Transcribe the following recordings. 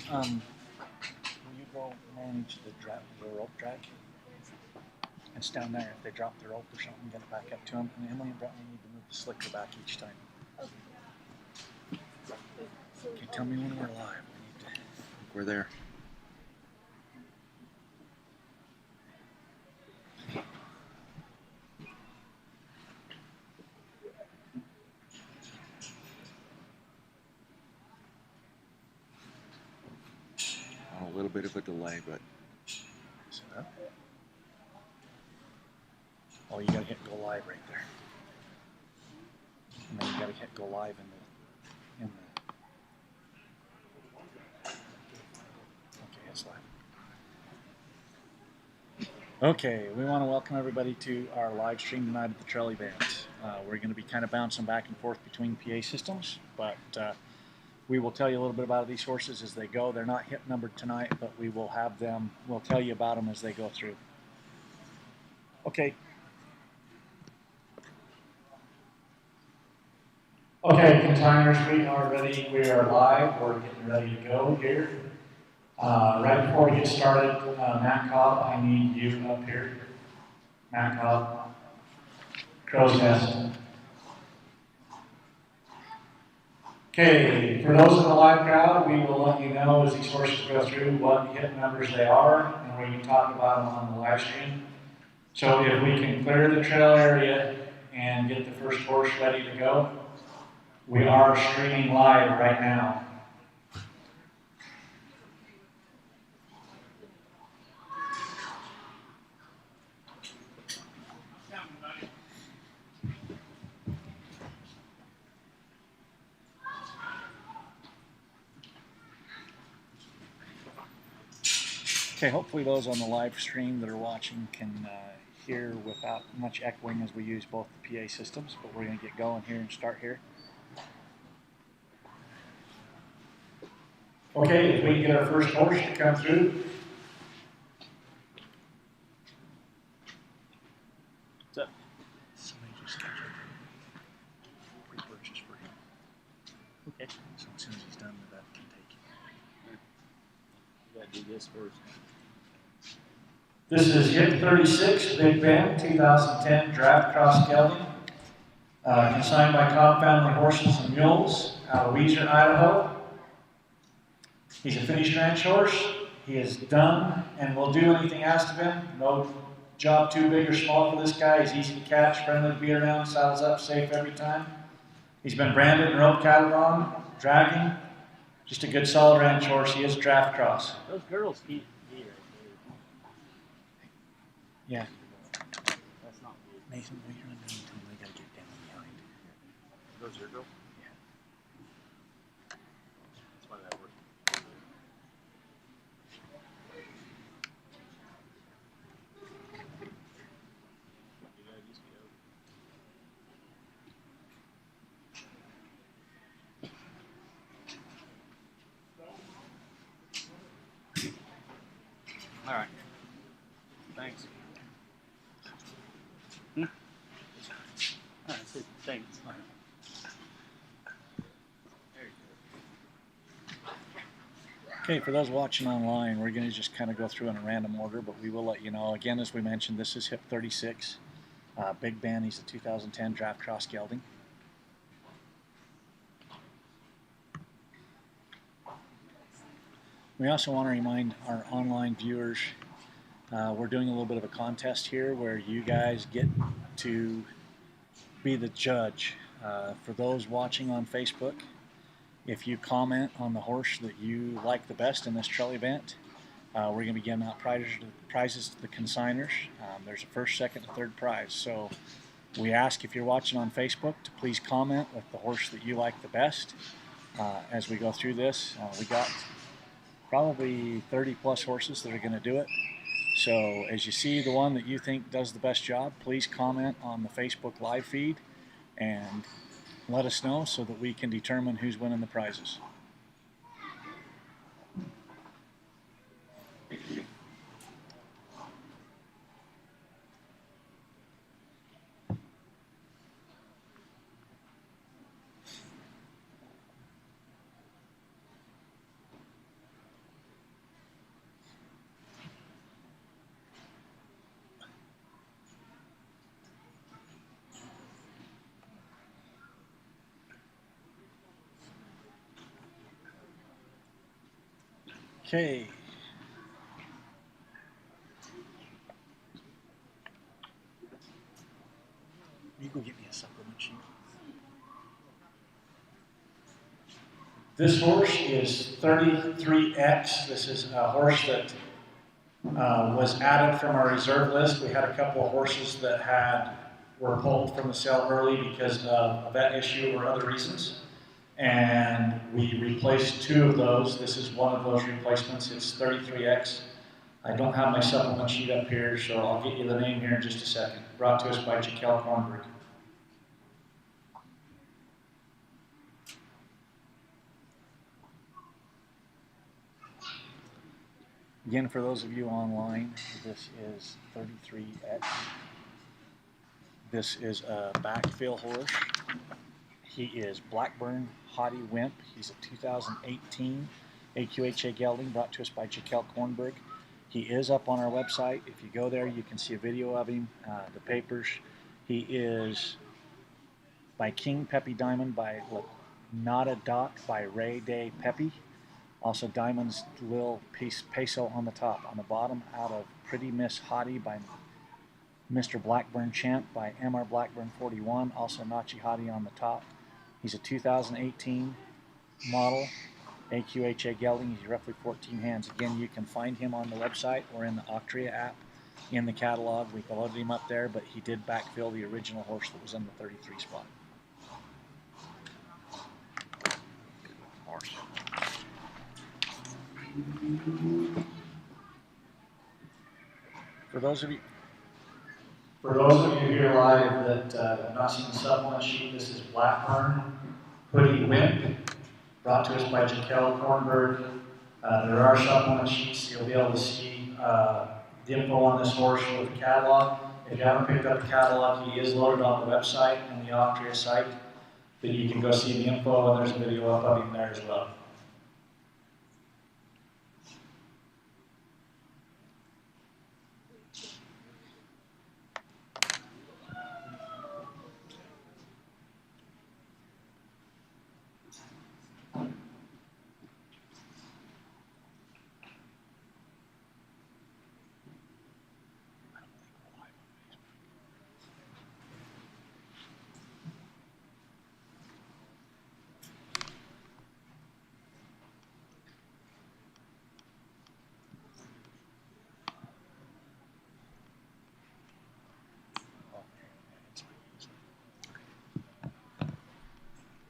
Will you go manage the rope drag? It's down there. If they drop the rope or something, get it back up to them. And Emily and Brittany need to move the slicker back each time. Okay, tell me when we're live. We're there. A little bit of a delay, but oh, you gotta hit go live right there, and then you gotta hit go live in the. Okay, it's live. Okay, we want to welcome everybody to our live stream tonight at the Trelly Band. We're going to be kind of bouncing back and forth between PA systems, but we will tell you a little bit about these horses as they go. They're not hip numbered tonight, but we will have them. We'll tell you about them as they go through. Okay. Okay, consigners, we are ready. We are live. We're getting ready to go here. Right before we get started, Matt Cobb, I need you up here. Matt Cobb, Crow's Nest. Okay, for those in the live crowd, we will let you know as these horses go through what hip numbers they are, and we can talk about them on the live stream. So if we can clear the trail area and get the first horse ready to go, we are streaming live right now. Okay, hopefully those on the live stream that are watching can hear without much echoing as we use both the PA systems, but we're going to get going here and start here. Okay, if we can get our first horse to come through. What's up? Somebody just scheduled pre-purchase for him. Okay. So as soon as he's done with that, can take it. You gotta do this first. This is hip 36, Big Ben, 2010 Draft Cross Gelding. Consigned by Cobb Family Horses and Mules out of Weiser, Idaho. He's a finished ranch horse. He is done and will do anything asked of him. No job too big or small for this guy. He's easy to catch, friendly to be around, saddles up safe every time. He's been branded and rope cattled on, dragging. Just a good solid ranch horse. He is draft cross. Those girls eat right there. Yeah. That's not good. Nathan, what are you doing until they gotta get down behind? Those your girls? Yeah. That's why that works. You gotta just be over. All right. Thanks. All right, so thanks. There you go. Okay, for those watching online, we're going to just kind of go through in a random order, but we will let you know. Again, as we mentioned, this is hip 36. Big Ben, he's a 2010 Draft Cross Gelding. We also want to remind our online viewers, we're doing a little bit of a contest here where you guys get to be the judge. For those watching on Facebook, if you comment on the horse that you like the best in this Trelly event, we're going to be giving out prizes to the consigners. There's a first, second, and third prize. So we ask if you're watching on Facebook to please comment with the horse that you like the best. As we go through this, we got probably 30 plus horses that are going to do it. So as you see the one that you think does the best job, please comment on the Facebook live feed and let us know so that we can determine who's winning the prizes. Okay. You go get me a supplement sheet. This horse is 33X. This is a horse that was added from our reserve list. We had a couple of horses that were pulled from the sale early because of a vet issue or other reasons. And we replaced 2 of those. This is one of those replacements. It's 33X. I don't have my supplement sheet up here, so I'll get you the name here in just a second. Brought to us by Jaquel Kornberg. Again, for those of you online, this is 33X. This is a backfill horse. He is Blackburn Haughty Wimp. He's a 2018 AQHA gelding brought to us by Jaquel Kornberg. He is up on our website. If you go there, you can see a video of him, the papers. He is by King Pepe Diamond by Nada Doc by Ray Day Pepe. Also Diamond's little piece peso on the top. On the bottom, out of Pretty Miss Haughty by Mr. Blackburn Champ by MR Blackburn 41. Also Nachi Haughty on the top. He's a 2018 model AQHA gelding. He's roughly 14 hands. Again, you can find him on the website or in the Octria app in the catalog. We loaded him up there, but he did backfill the original horse that was in the 33 spot. Horse. For those of you here live that have not seen the supplement sheet, this is Blackburn Hoodie Wimp, brought to us by Jaquel Kornberg. There are supplement sheets. You'll be able to see the info on this horse with the catalog. If you haven't picked up the catalog, he is loaded on the website and the Octria site, that you can go see the info, and there's a video up of him there as well.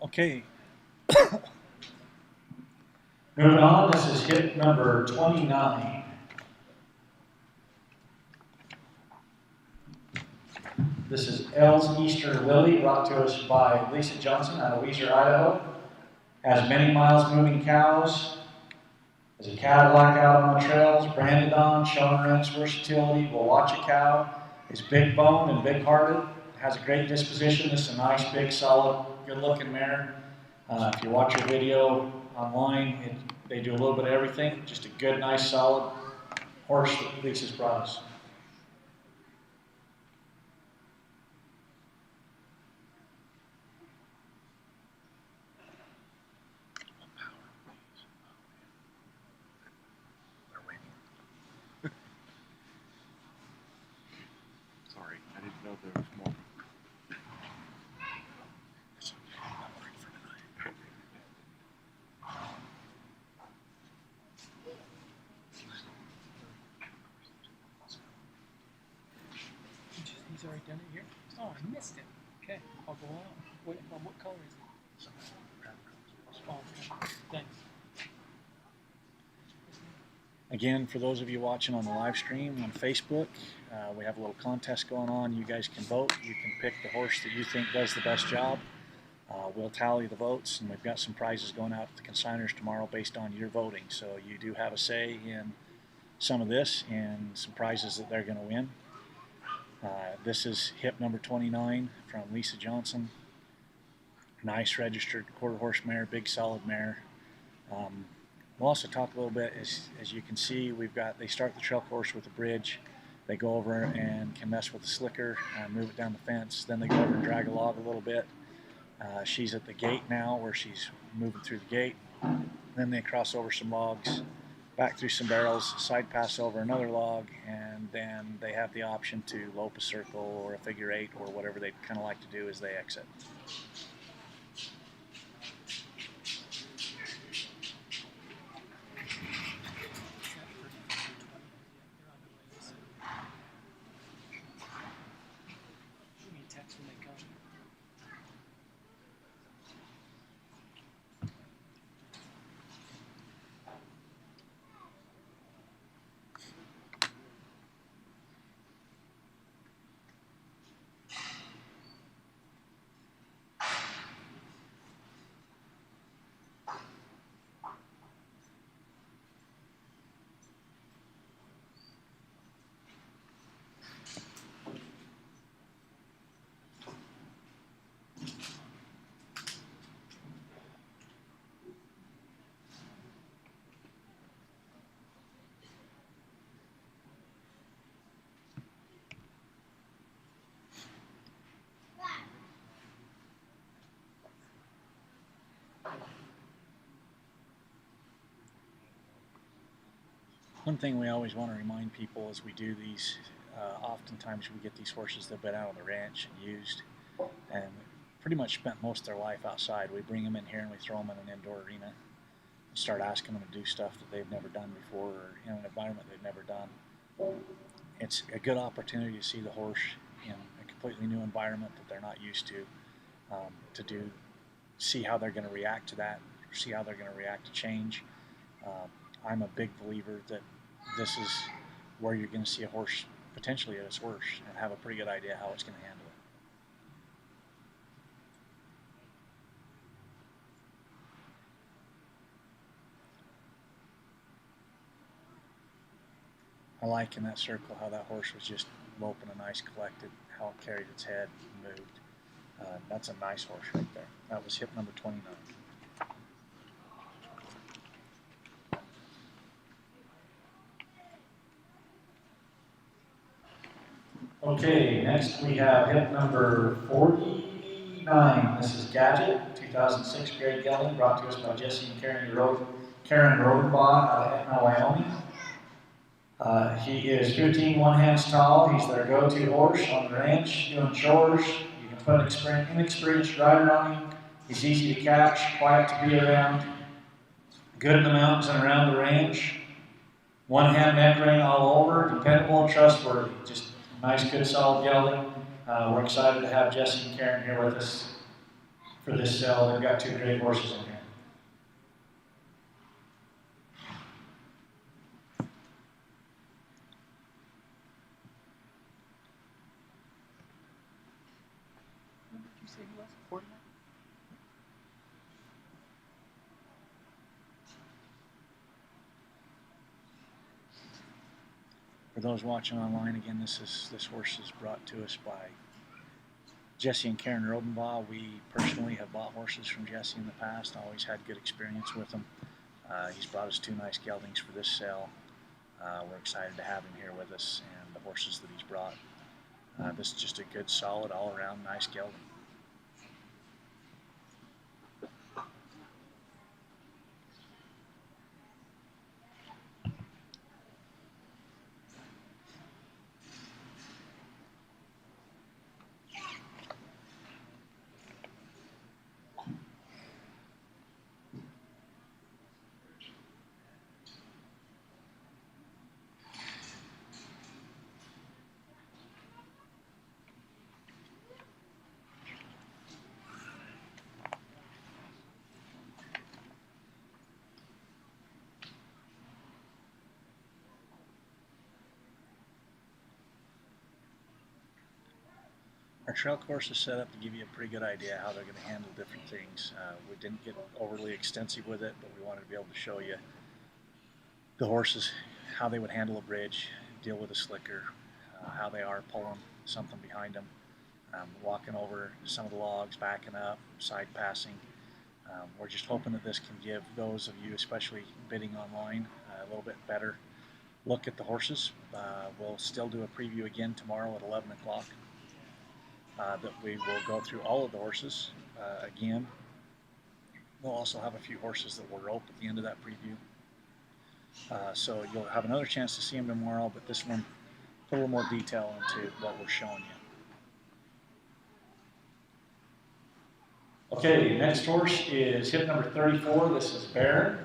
Okay. Moving on, this is hit number 29. This is L's Easter Lily, brought to us by Lisa Johnson out of Weiser, Idaho. Has many miles moving cows. Has a Cadillac out on the trails, branded on, showing her its versatility. Will watch a cow. Is big boned and big hearted. Has a great disposition. This is a nice, big, solid, good looking mare. If you watch her video online, they do a little bit of everything. Just a good, nice, solid horse that Lisa's brought us. Sorry, I didn't know there was more. He's already done it here? Oh, I missed it. Okay, I'll go out. What color is it? Oh, okay. Thanks. Again, for those of you watching on the live stream on Facebook, we have a little contest going on. You guys can vote. You can pick the horse that you think does the best job. We'll tally the votes, and we've got some prizes going out to the consigners tomorrow based on your voting. So you do have a say in some of this and some prizes that they're going to win. This is hip number 29 from Lisa Johnson. Nice registered quarter horse mare, big solid mare. We'll also talk a little bit, as you can see, they start the trail course with a bridge. They go over and can mess with the slicker, move it down the fence. Then they go over and drag a log a little bit. She's at the gate now where she's moving through the gate. Then they cross over some logs back through some barrels, side pass over another log, and then they have the option to lope a circle or a figure eight or whatever they kind of like to do as they exit. Give me a text when they come. One thing we always want to remind people as we do these, oftentimes we get these horses that have been out on the ranch and used and pretty much spent most of their life outside. We bring them in here and we throw them in an indoor arena and start asking them to do stuff that they've never done before or in an environment they've never done. It's a good opportunity to see the horse in a completely new environment that they're not used to see how they're going to react to that, see how they're going to react to change. I'm a big believer that this is where you're going to see a horse potentially at its worst and have a pretty good idea how it's going to handle it. I like in that circle how that horse was just loping a nice collected, how it carried its head and moved. That's a nice horse right there. That was hip number 29. Okay, next we have hip number 49. This is Gadget, 2006 grade gelding, brought to us by Jesse and Karen Rodenbaugh out of Etna, Wyoming. He is 15 one-hands tall. He's their go-to horse on the ranch, doing chores. You can put an inexperienced rider on him. He's easy to catch, quiet to be around, good in the mountains and around the range. One-hand neck ring all over, dependable and trustworthy. Just nice, good, solid gelding. We're excited to have Jesse and Karen here with us for this sale. They've got two great horses in here. What did you say he was? 49? For those watching online, again, this horse is brought to us by Jesse and Karen Rodenbaugh. We personally have bought horses from Jesse in the past, always had good experience with him. He's brought us two nice geldings for this sale. We're excited to have him here with us and the horses that he's brought. This is just a good, solid, all-around nice gelding. Our trail course is set up to give you a pretty good idea how they're going to handle different things. We didn't get overly extensive with it, but we wanted to be able to show you the horses, how they would handle a bridge, deal with a slicker, how they are pulling something behind them, walking over some of the logs, backing up, side passing. We're just hoping that this can give those of you, especially bidding online, a little bit better look at the horses. We'll still do a preview again tomorrow at 11 o'clock. That we will go through all of the horses again. We'll also have a few horses that will rope at the end of that preview. So you'll have another chance to see him tomorrow, but this one put a little more detail into what we're showing you. Okay, next horse is hip number 34. This is Baron.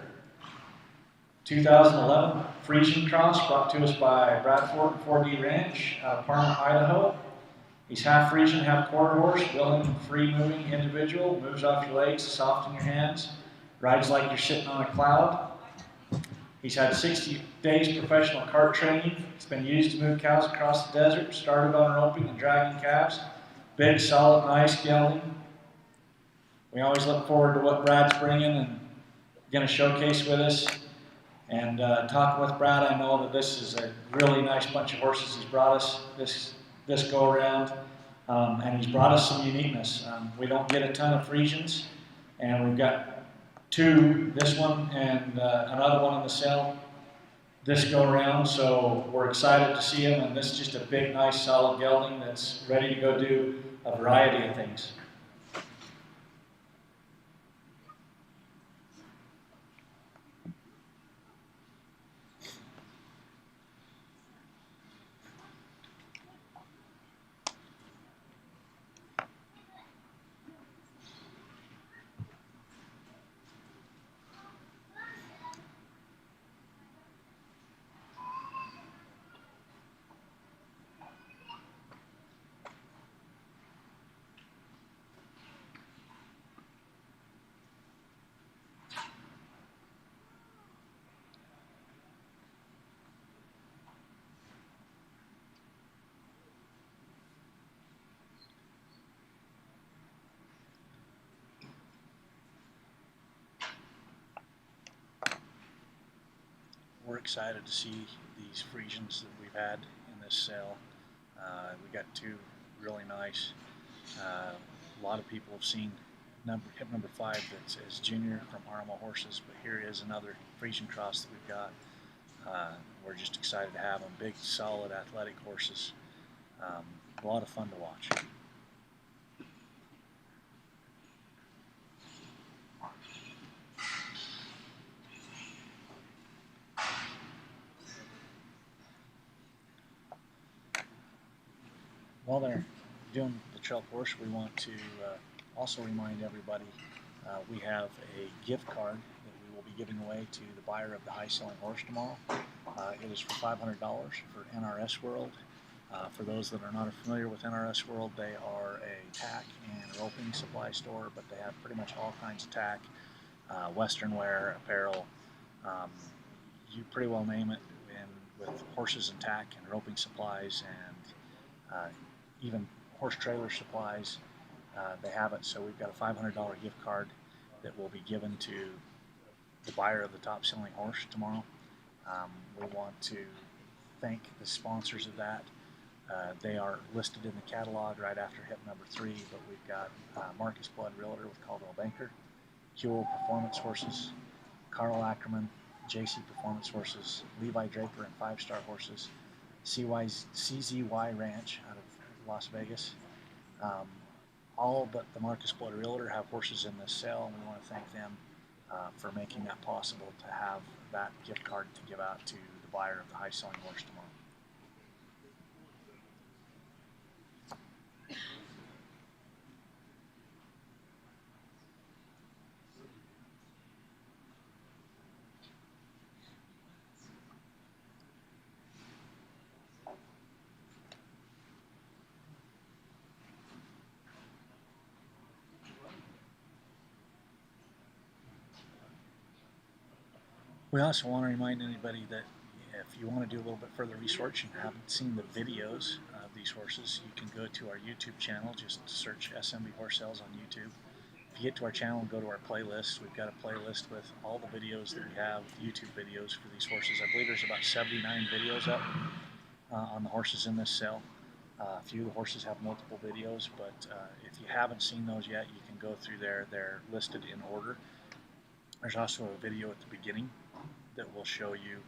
2011 Friesian Cross brought to us by Bradford 4D Ranch out of Parma, Idaho. He's half Friesian, half quarter horse, willing, free-moving individual, moves off your legs, soft in your hands, rides like you're sitting on a cloud. He's had 60 days professional cart training. It's been used to move cows across the desert, started on roping and dragging calves. Big, solid, nice gelding. We always look forward to what Brad's bringing and going to showcase with us. And talking with Brad, I know that this is a really nice bunch of horses he's brought us this go around. And he's brought us some uniqueness. We don't get a ton of Friesians, and we've got two, this one and another one in the sale this go around. So we're excited to see him, and this is just a big, nice, solid gelding that's ready to go do a variety of things. We're excited to see these Friesians that we've had in this sale. We got two really nice. A lot of people have seen hip number 5 that's junior from Arma Horses, but here is another Friesian cross that we've got. We're just excited to have them. Big, solid, athletic horses. A lot of fun to watch. While they're doing the trail course, we want to also remind everybody we have a gift card that we will be giving away to the buyer of the high-selling horse tomorrow. It is for $500 for NRS World. For those that are not familiar with NRS World, they are a tack and roping supply store, but they have pretty much all kinds of tack, western wear, apparel, you pretty well name it, and with horses and tack and roping supplies and even horse trailer supplies, they have it. So we've got a $500 gift card that will be given to the buyer of the top selling horse tomorrow. We want to thank the sponsors of that. They are listed in the catalog right after hip number 3, but we've got Marcus Blood Realtor with Caldwell Banker, Huel Performance Horses, Carl Ackerman, JC Performance Horses, Levi Draper and 5 Star Horses, CZY Ranch out of Las Vegas. All but the Marcus Blood Realtor have horses in this sale, and we want to thank them for making that possible to have that gift card to give out to the buyer of the high-selling horse tomorrow. We also want to remind anybody that if you want to do a little bit further research and haven't seen the videos of these horses, you can go to our YouTube channel. Just search SMB Horse Sales on YouTube. If you get to our channel and go to our playlist, we've got a playlist with all the videos that we have, YouTube videos for these horses. I believe there's about 79 videos up on the horses in this sale. A few of the horses have multiple videos, but if you haven't seen those yet, you can go through there. They're listed in order. There's also a video at the beginning that will show you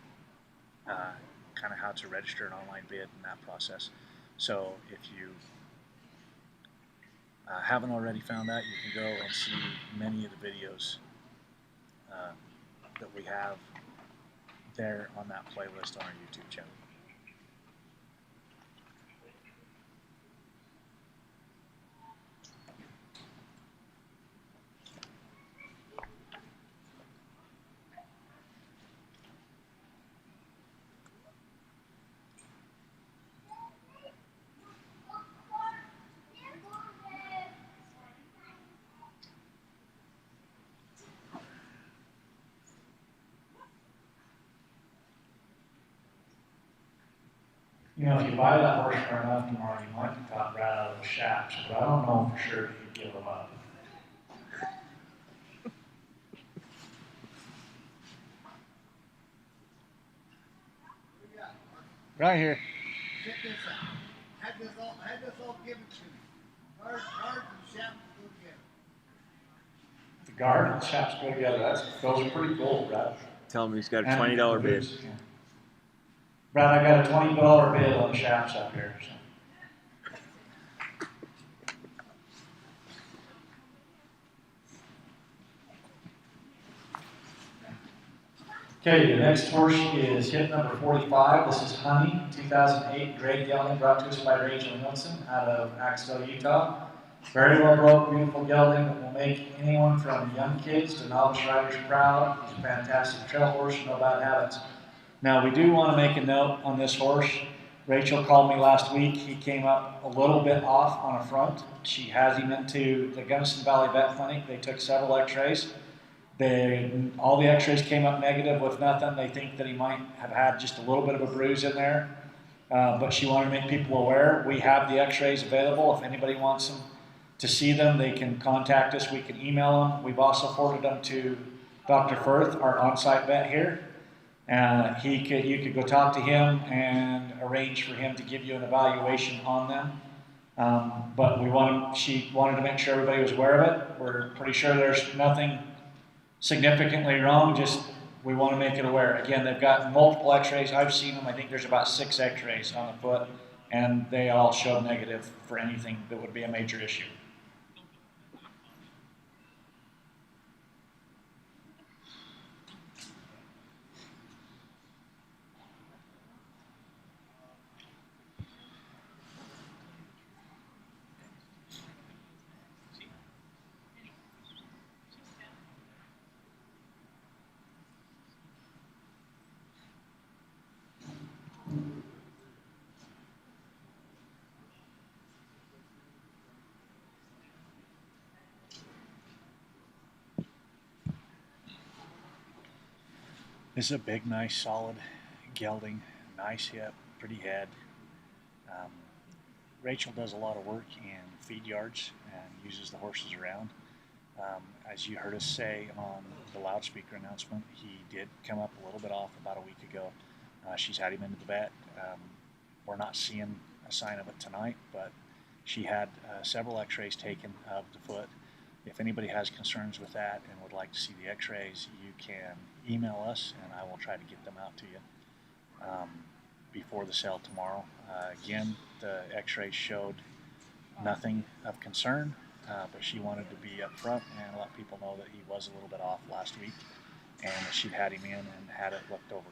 kind of how to register an online bid and that process. So if you haven't already found that, you can go and see many of the videos that we have there on that playlist on our YouTube channel. You know, if you buy that horse for enough tomorrow, you might be caught right out of the shafts, but I don't know for sure if you'd give them up. Right here. Check this out. Had this all given to me. Guard and shaft go together. The guard and the shafts go together. Those are pretty cool, Brad. Tell him he's got a And $20 the bid. boots, yeah. Brad, I got a $20 bid on the shafts up here. So. Okay, the next horse is hit number 45. This is Honey, 2008 grade gelding, brought to us by Rachel Nilsson out of Axtell, Utah. Very well broke, beautiful gelding that will make anyone from young kids to novice riders proud. He's a fantastic trail horse, no bad habits. Now, we do want to make a note on this horse. Rachel called me last week. He came up a little bit off on a front. She has him into the Gunnison Valley Vet Clinic. They took several x-rays. All the x-rays came up negative with nothing. They think that he might have had just a little bit of a bruise in there. But she wanted to make people aware. We have the x-rays available. If anybody wants them to see them, they can contact us. We can email them. We've also forwarded them to Dr. Firth, our on-site vet here. You could go talk to him and arrange for him to give you an evaluation on them. But she wanted to make sure everybody was aware of it. We're pretty sure there's nothing significantly wrong, just we want to make it aware. Again, they've got multiple x-rays. I've seen them. I think there's about 6 x-rays on the foot, and they all show negative for anything that would be a major issue. This is a big, nice, solid gelding, nice hip, pretty head. Rachel does a lot of work in feed yards and uses the horses around. As you heard us say on the loudspeaker announcement, he did come up a little bit off about a week ago. She's had him into the vet. We're not seeing a sign of it tonight, but she had several x-rays taken of the foot. If anybody has concerns with that and would like to see the x-rays, you can email us and I will try to get them out to you before the sale tomorrow. Again, the x-rays showed nothing of concern, but she wanted to be up front and let people know that he was a little bit off last week and that she'd had him in and had it looked over.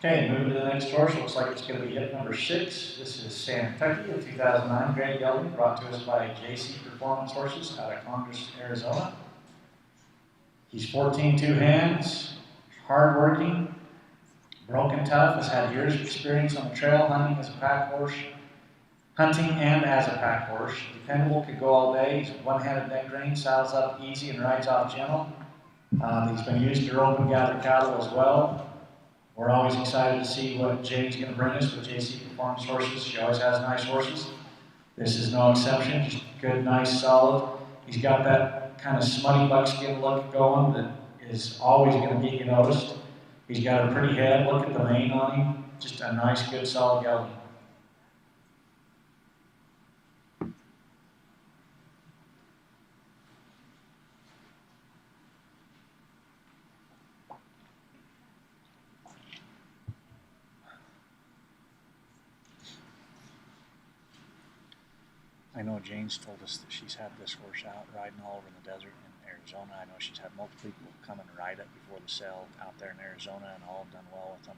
Okay, moving to the next horse, looks like it's going to be hip number 6. This is Sam Tucky, a 2009 Grand Gelding, brought to us by JC Performance Horses out of Congress, Arizona. He's 14 two hands, hardworking, broken tough, has had years of experience on the trail hunting as a pack horse, hunting and as a pack horse. Dependable, could go all day. He's a one-handed neck rein, saddles up easy and rides off gentle. He's been used to rope and gather cattle as well. We're always excited to see what Jane's going to bring us with JC Performance Horses. She always has nice horses. This is no exception. Just good, nice, solid. He's got that kind of smutty buckskin look going that is always going to get you noticed. He's got a pretty head. Look at the mane on him. Just a nice, good, solid gelding. I know Jane's told us that she's had this horse out riding all over the desert in Arizona. I know she's had multiple people come and ride it before the sale out there in Arizona, and all have done well with them.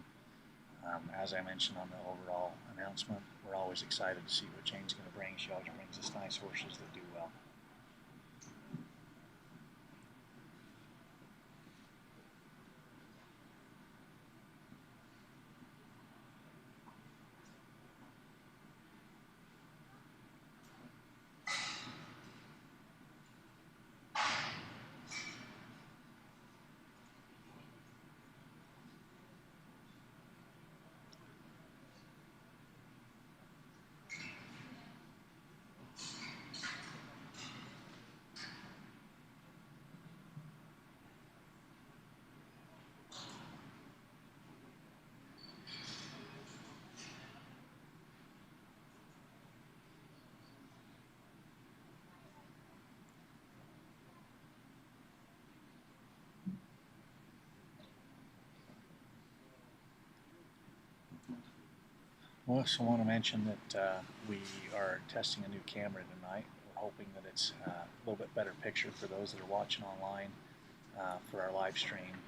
As I mentioned on the overall announcement, we're always excited to see what Jane's going to bring. She always brings us nice horses that do well. I also want to mention that we are testing a new camera tonight. We're hoping that it's a little bit better picture for those that are watching online for our live stream.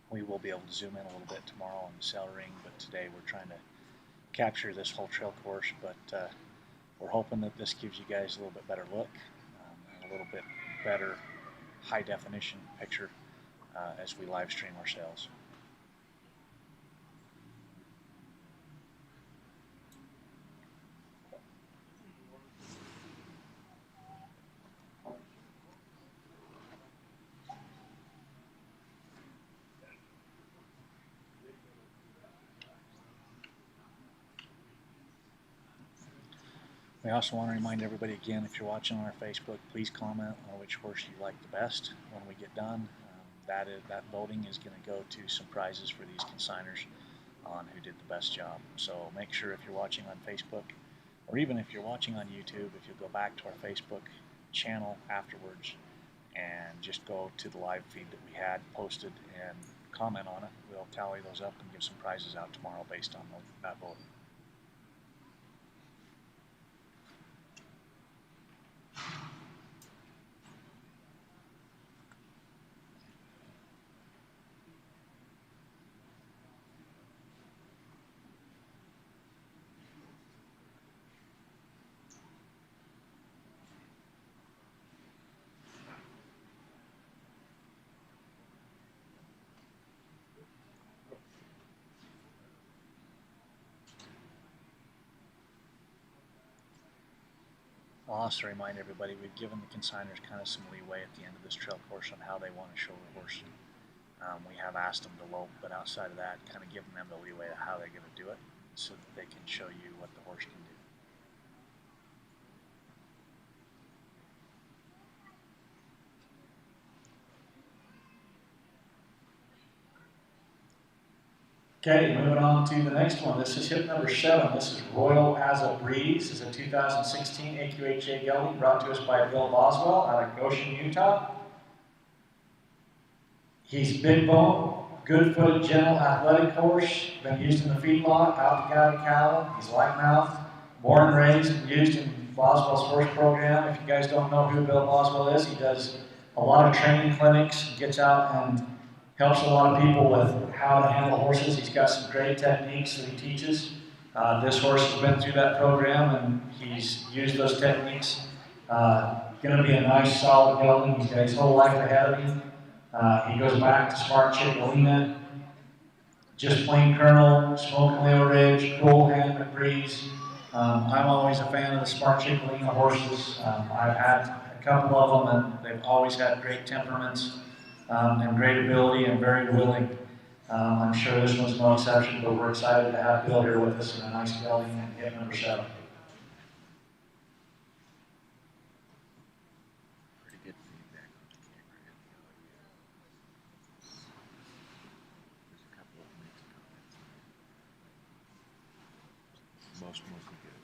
We will be able to zoom in a little bit tomorrow on the cell ring, but today we're trying to capture this whole trail course. But we're hoping that this gives you guys a little bit better look and a little bit better high definition picture as we live stream ourselves. We also want to remind everybody again, if you're watching on our Facebook, please comment on which horse you like the best when we get done. That voting is going to go to some prizes for these consigners on who did the best job. So make sure if you're watching on Facebook, or even if you're watching on YouTube, if you'll go back to our Facebook channel afterwards and just go to the live feed that we had posted and comment on it, we'll tally those up and give some prizes out tomorrow based on that vote. I'll also remind everybody we've given the consigners kind of some leeway at the end of this trail course on how they want to show the horse. We have asked them to lope, but outside of that, kind of giving them the leeway of how they're going to do it so that they can show you what the horse can do. Okay, moving on to the next one. This is hip number 7. This is Royal as a Breeze. This is a 2016 AQHA gelding brought to us by Bill Boswell out of Goshen, Utah. He's big bone, good-footed, gentle, athletic horse. Been used in the feedlot, out to gather cattle. He's light-mouthed, born and raised and used in Boswell's horse program. If you guys don't know who Bill Boswell is, he does a lot of training clinics, gets out and helps a lot of people with how to handle horses. He's got some great techniques that he teaches. This horse has been through that program and he's used those techniques. Going to be a nice, solid gelding. He's got his whole life ahead of him. He goes back to Smart Chick Galena, just plain Colonel, Smoke Leo Ridge, Cool Hand McBreeze. I'm always a fan of the Smart Chick Galena horses. I've had a couple of them and they've always had great temperaments and great ability and very willing. I'm sure this one's no exception, but we're excited to have Bill here with us in a nice gelding and hit number 7. Pretty good feedback on the camera and the audio. There's a couple of mixed comments. Most mostly good.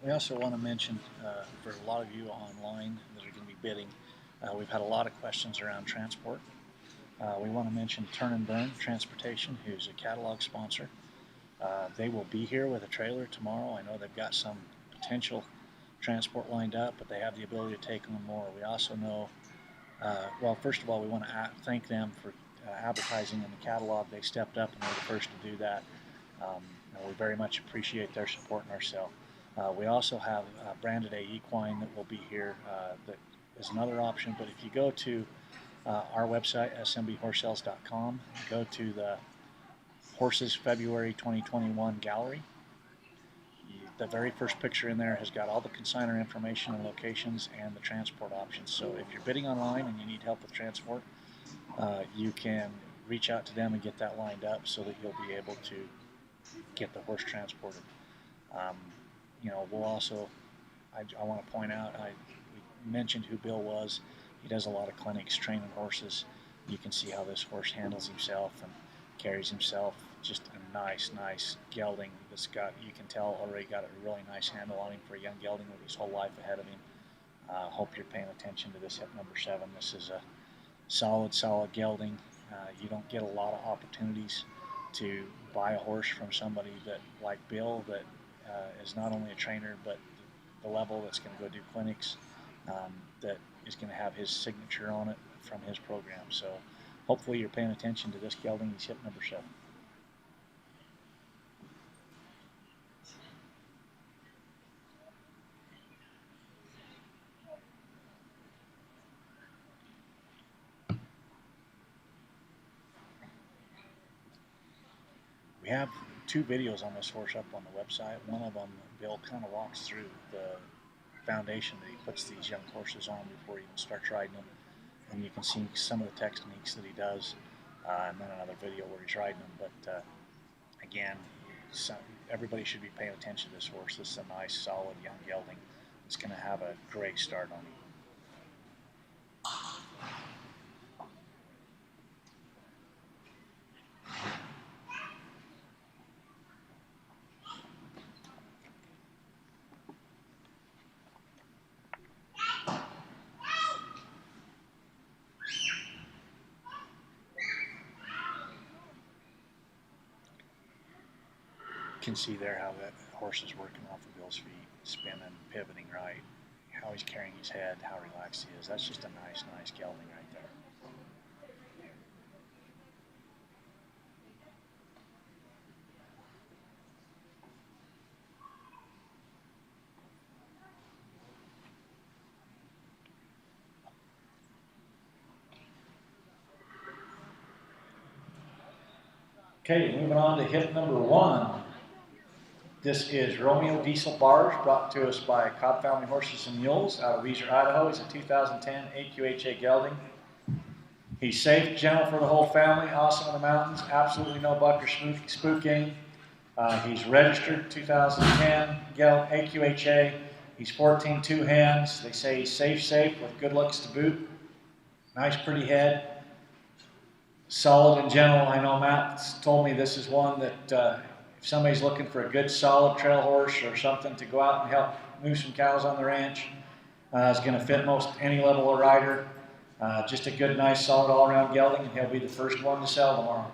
We also want to mention, for a lot of you online that are going to be bidding, we've had a lot of questions around transport. We want to mention Turn and Burn Transportation, who's a catalog sponsor. They will be here with a trailer tomorrow. I know they've got some potential transport lined up, but they have the ability to take on more. We also know, well, first of all, we want to thank them for advertising in the catalog. They stepped up and were the first to do that. And we very much appreciate their support in our sale. We also have Branded A Equine that will be here. That is another option, but if you go to our website, smbhorsesales.com, go to the Horses February 2021 gallery. The very first picture in there has got all the consignor information and locations and the transport options. So if you're bidding online and you need help with transport, you can reach out to them and get that lined up so that you'll be able to get the horse transported. You know, we'll also, I want to point out, we mentioned who Bill was. He does a lot of clinics training horses. You can see how this horse handles himself and carries himself. Just a nice gelding that's got, you can tell already got a really nice handle on him for a young gelding with his whole life ahead of him. Hope you're paying attention to this hip number 7. This is a solid gelding. You don't get a lot of opportunities to buy a horse from somebody that, like Bill, that is not only a trainer, but the level that's going to go do clinics, that is going to have his signature on it from his program. So hopefully you're paying attention to this gelding. He's hip number 7. We have 2 videos on this horse up on the website. One of them, Bill kind of walks through the foundation that he puts these young horses on before he even starts riding them. And you can see some of the techniques that he does, and then another video where he's riding them. But again, everybody should be paying attention to this horse. This is a nice, solid young gelding. It's going to have a great start on him. You can see there how that horse is working off of Bill's feet, spinning, pivoting right, how he's carrying his head, how relaxed he is. That's just a nice gelding right there. Okay, moving on to hip number 1. This is Romeo Diesel Bars, brought to us by Cobb Family Horses and Mules out of Weiser, Idaho. He's a 2010 AQHA gelding. He's safe, gentle for the whole family, awesome in the mountains, absolutely no buck or spooking. He's registered 2010 AQHA. He's 14 2 hands. They say he's safe with good looks to boot. Nice pretty head. Solid and gentle. I know Matt's told me this is one that if somebody's looking for a good solid trail horse or something to go out and help move some cows on the ranch, is going to fit most any level of rider. Just a good, nice, solid all-around gelding, and he'll be the first one to sell tomorrow.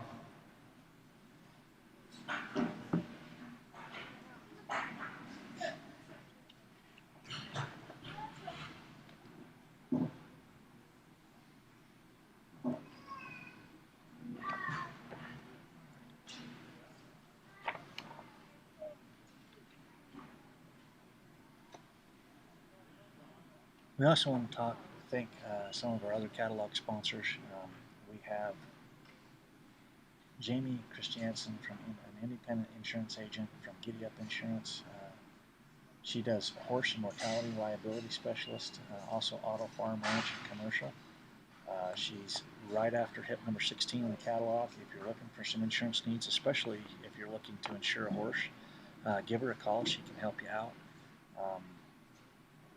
We also want to thank some of our other catalog sponsors. We have Jamie Christiansen, from an independent insurance agent from Giddy Up Insurance. She does horse and mortality liability specialist, also auto, farm, ranch, and commercial. She's right after hip number 16 in the catalog. If you're looking for some insurance needs, especially if you're looking to insure a horse, give her a call. She can help you out.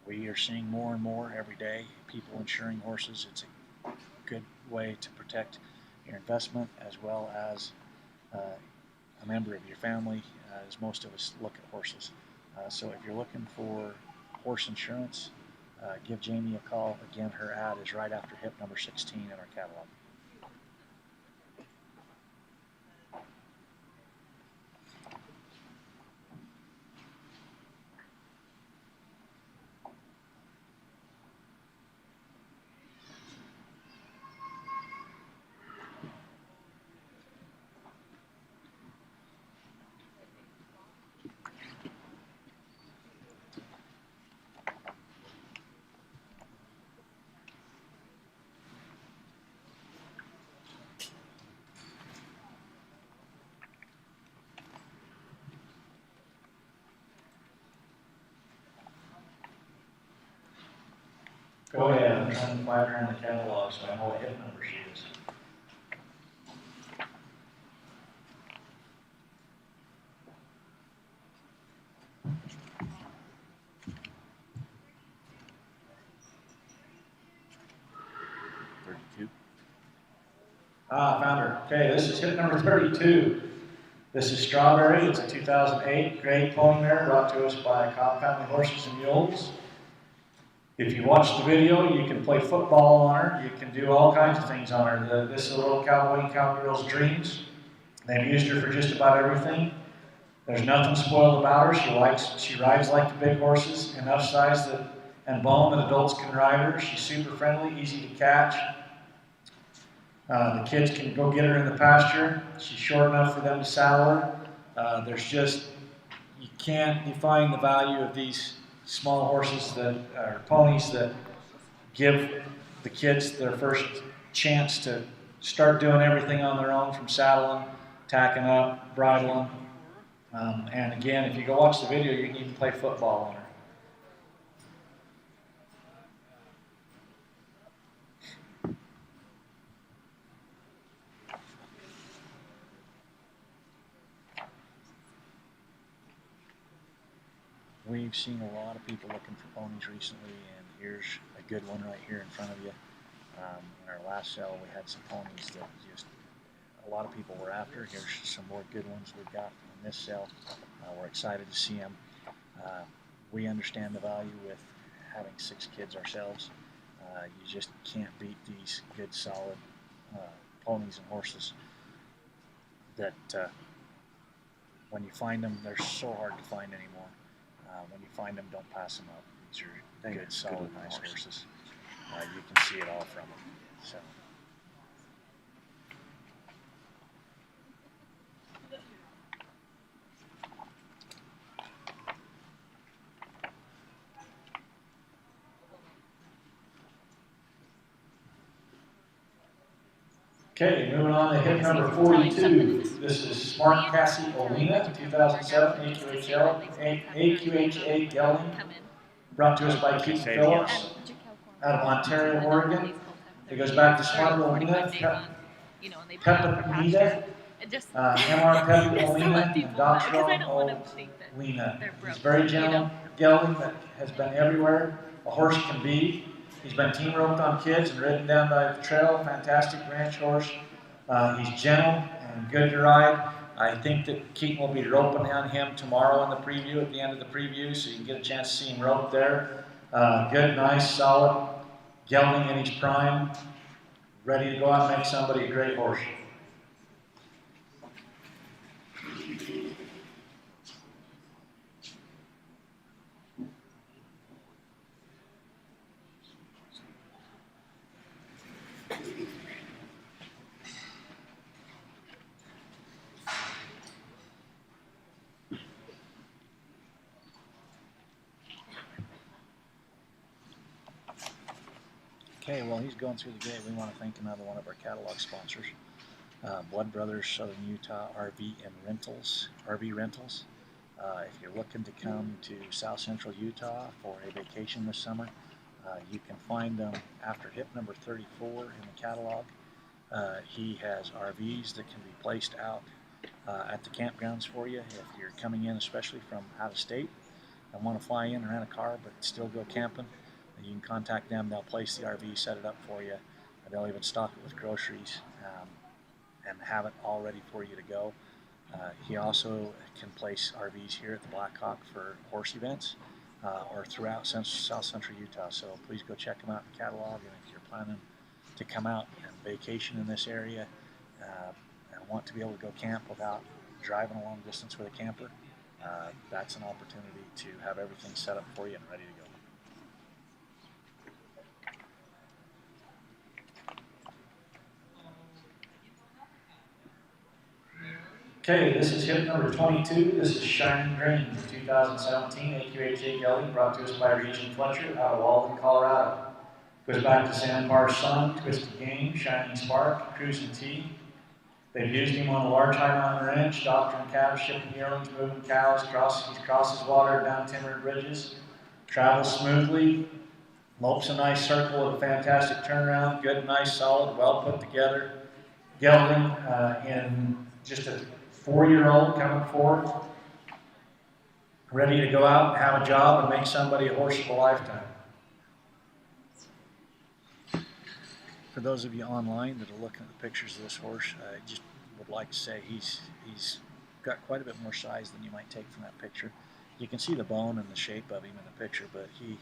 We are seeing more and more every day people insuring horses. It's a good way to protect your investment as well as a member of your family, as most of us look at horses. So if you're looking for horse insurance, give Jamie a call. Again, her ad is right after hip number 16 in our catalog. Go ahead, I'm trying to find her in the catalog so I know what hip number she is. Ah, found her. Okay, this is hip number 32. This is Strawberry. It's a 2008 grade pony mare brought to us by Cobb Family Horses and Mules. If you watch the video, you can play football on her. You can do all kinds of things on her. This is a little cowboy and cowgirl's dreams. They've used her for just about everything. There's nothing spoiled about her. She rides like the big horses, enough size and bone that adults can ride her. She's super friendly, easy to catch. The kids can go get her in the pasture. She's short enough for them to saddle her. You can't define the value of these small horses or ponies that give the kids their first chance to start doing everything on their own, from saddling, tacking up, bridling. And again, if you go watch the video, you can even play football on her. We've seen a lot of people looking for ponies recently, and here's a good one right here in front of you. In our last sale, we had some ponies that just a lot of people were after. Here's some more good ones we've got in this sale. We're excited to see them. We understand the value with having 6 kids ourselves. You just can't beat these good, solid ponies and horses that when you find them, they're so hard to find anymore. When you find them, don't pass them up. These are good, solid, nice horses. You can see it all from them. So. Okay, moving on to hip number 42. This is Smart Cassie Olina, 2007 AQHA gelding, brought to us by Keith Phillips out of Ontario, Oregon. It goes back to Smart Olina, Pepinita, MR Pepinita, and Dachshund Olina. He's a very gentle gelding that has been everywhere a horse can be. He's been team roped on kids and ridden down by the trail. Fantastic ranch horse. He's gentle and good to ride. I think that Keaton will be roping on him tomorrow in the preview, at the end of the preview, so you can get a chance to see him rope there. Good, nice, solid gelding in his prime, ready to go out and make somebody a great horse. Okay, while he's going through the gate, we want to thank another one of our catalog sponsors, Blood Brothers Southern Utah RV and Rentals, RV Rentals. If you're looking to come to South Central Utah for a vacation this summer, you can find them after hip number 34 in the catalog. He has RVs that can be placed out at the campgrounds for you if you're coming in, especially from out of state and want to fly in and rent a car but still go camping. You can contact them. They'll place the RV, set it up for you. They'll even stock it with groceries and have it all ready for you to go. He also can place RVs here at the Blackhawk for horse events or throughout South Central Utah. So please go check them out in the catalog. And if you're planning to come out and vacation in this area and want to be able to go camp without driving a long distance with a camper, that's an opportunity to have everything set up for you and ready to go. Okay, this is hip number 22. This is Shining Green, 2017 AQHA gelding, brought to us by Regent Fletcher out of Walden, Colorado. Goes back to Sandbar's Sun, Twisted Game, Shining Spark, Cruising Tea. They've used him on a large high mountain ranch, doctoring calves, shipping yearlings, moving cows, he crosses water down timbered bridges, travels smoothly, lopes a nice circle with a fantastic turnaround, good, nice, solid, well put together gelding in just a 4-year-old coming forth, ready to go out and have a job and make somebody a horse of a lifetime. For those of you online that are looking at the pictures of this horse, I just would like to say he's got quite a bit more size than you might take from that picture. You can see the bone and the shape of him in the picture, but he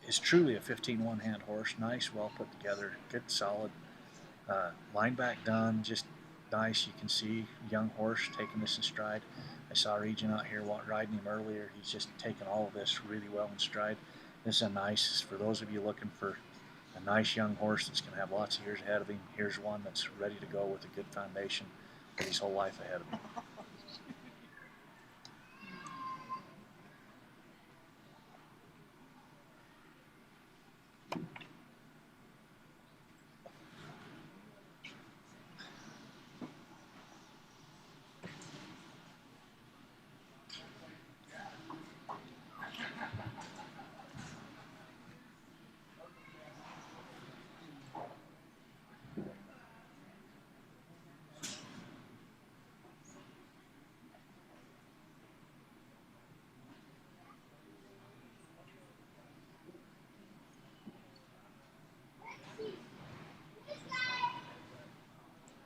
is truly a 15 one-hand horse. Nice, well put together, good, solid, line back done, just nice. You can see young horse taking this in stride. I saw Regent out here riding him earlier. He's just taken all of this really well in stride. This is a nice, for those of you looking for a nice young horse that's going to have lots of years ahead of him, here's one that's ready to go with a good foundation with his whole life ahead of him.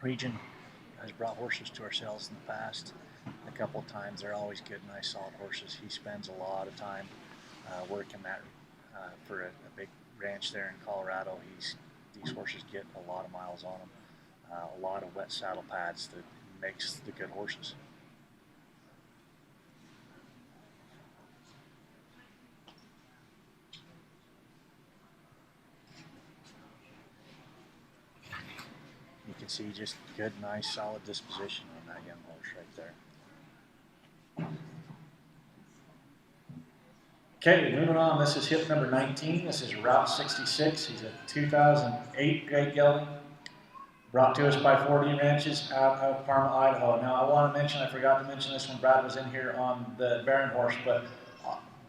Region has brought horses to our sales in the past a couple of times. They're always good, nice, solid horses. He spends a lot of time working that for a big ranch there in Colorado. These horses get a lot of miles on them, a lot of wet saddle pads that makes the good horses. You can see just good, nice, solid disposition on that young horse right there. Okay, moving on. This is hip number 19. This is Route 66. He's a 2008 Great Gelding, brought to us by 4D Ranches out of Parma, Idaho. Now, I want to mention, I forgot to mention this when Brad was in here on the Baron horse, but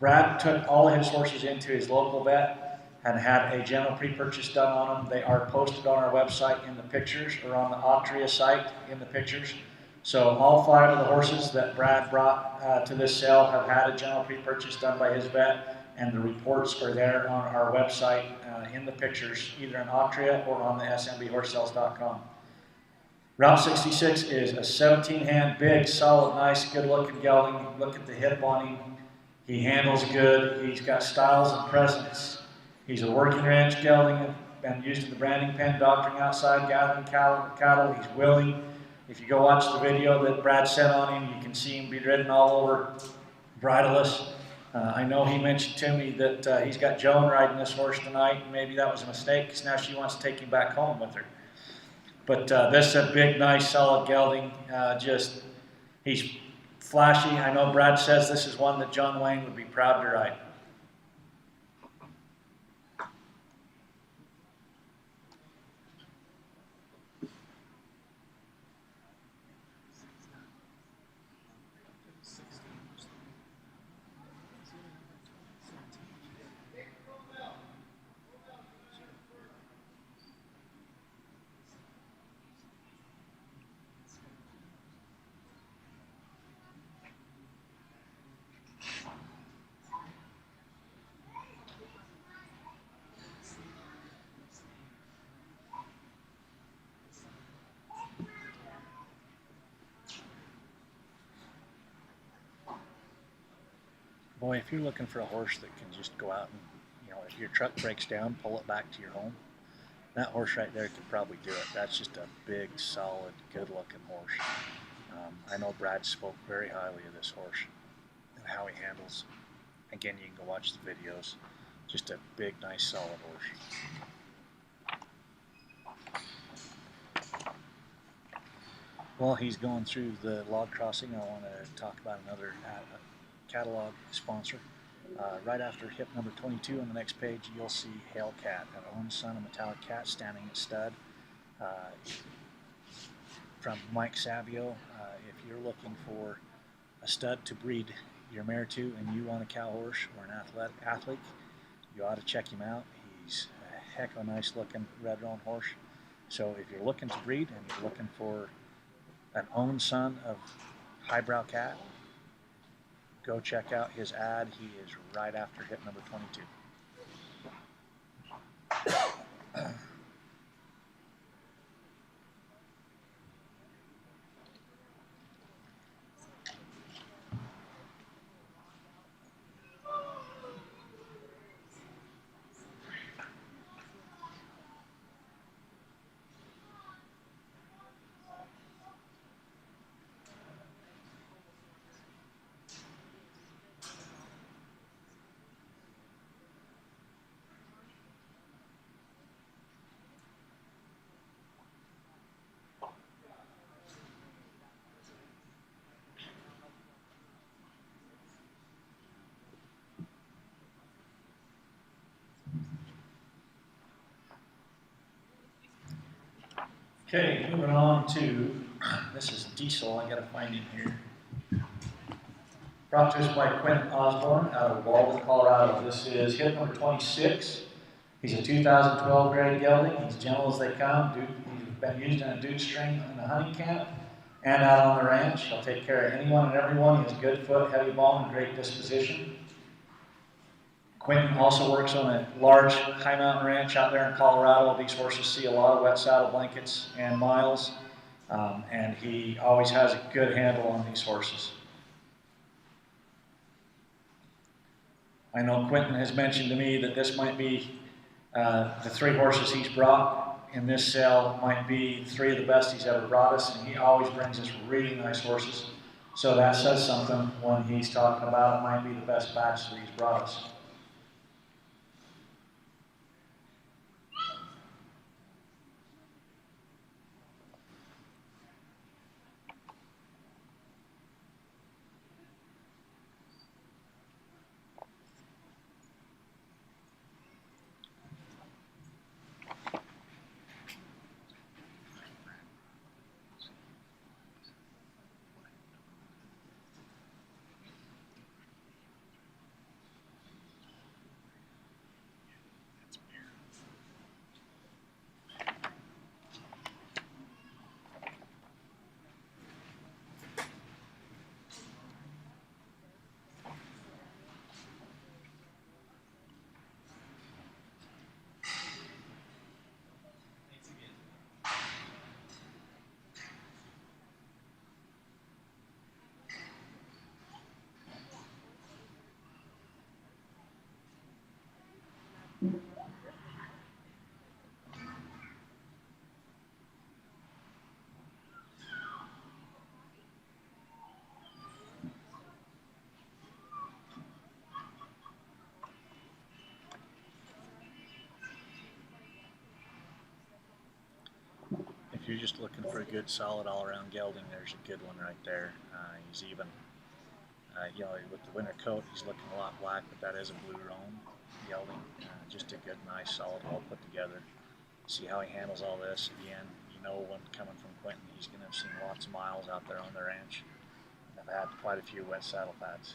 Brad took all of his horses into his local vet and had a general pre-purchase done on them. They are posted on our website in the pictures, or on the Octria site in the pictures. So all 5 of the horses that Brad brought to this sale have had a general pre-purchase done by his vet, and the reports are there on our website in the pictures, either in Octria or on the SMBHorseSales.com. Route 66 is a 17-hand, big, solid, nice, good-looking gelding. Look at the hip on him. He handles good. He's got styles and presence. He's a working ranch gelding, been used in the branding pen, doctoring outside, gathering cattle. He's willing. If you go watch the video that Brad sent on him, you can see him be ridden all over, bridleless. I know he mentioned to me that he's got Joan riding this horse tonight, and maybe that was a mistake because now she wants to take him back home with her. But this is a big, nice, solid gelding. He's flashy. I know Brad says this is one that John Wayne would be proud to ride. Boy, if you're looking for a horse that can just go out and, if your truck breaks down, pull it back to your home, that horse right there could probably do it. That's just a big, solid, good-looking horse. I know Brad spoke very highly of this horse and how he handles. Again, you can go watch the videos. Just a big, nice, solid horse. While he's going through the log crossing, I want to talk about another catalog sponsor. Right after hip number 22 on the next page, you'll see Hellcat, an own son of Metallic Cat, standing at stud. From Mike Savio. If you're looking for a stud to breed your mare to and you want a cow horse or an athlete, you ought to check him out. He's a heck of a nice looking red roan horse. So if you're looking to breed and you're looking for an own son of highbrow cat, go check out his ad. He is right after hip number 22. Okay, moving on to, this is Diesel, I gotta find him here. Brought to us by Quentin Osborne out of Walden, Colorado. This is hip number 26. He's a 2012 grade gelding. He's gentle as they come. He's been used in a dude string in the hunting camp and out on the ranch. He'll take care of anyone and everyone. He has a good foot, heavy bone, and great disposition. Quentin also works on a large high mountain ranch out there in Colorado. These horses see a lot of wet saddle blankets and miles, and he always has a good handle on these horses. I know Quentin has mentioned to me that this might be the 3 horses he's brought in this sale might be 3 of the best he's ever brought us, and he always brings us really nice horses. So that says something when he's talking about it might be the best batch that he's brought us. you're just looking for a good, solid, all-around gelding, there's a good one right there. He's even, with the winter coat, he's looking a lot black, but that is a blue roan gelding. Just a good, nice, solid, well put together. See how he handles all this. Again, when coming from Quentin, he's going to have seen lots of miles out there on the ranch. I've had quite a few wet saddle pads.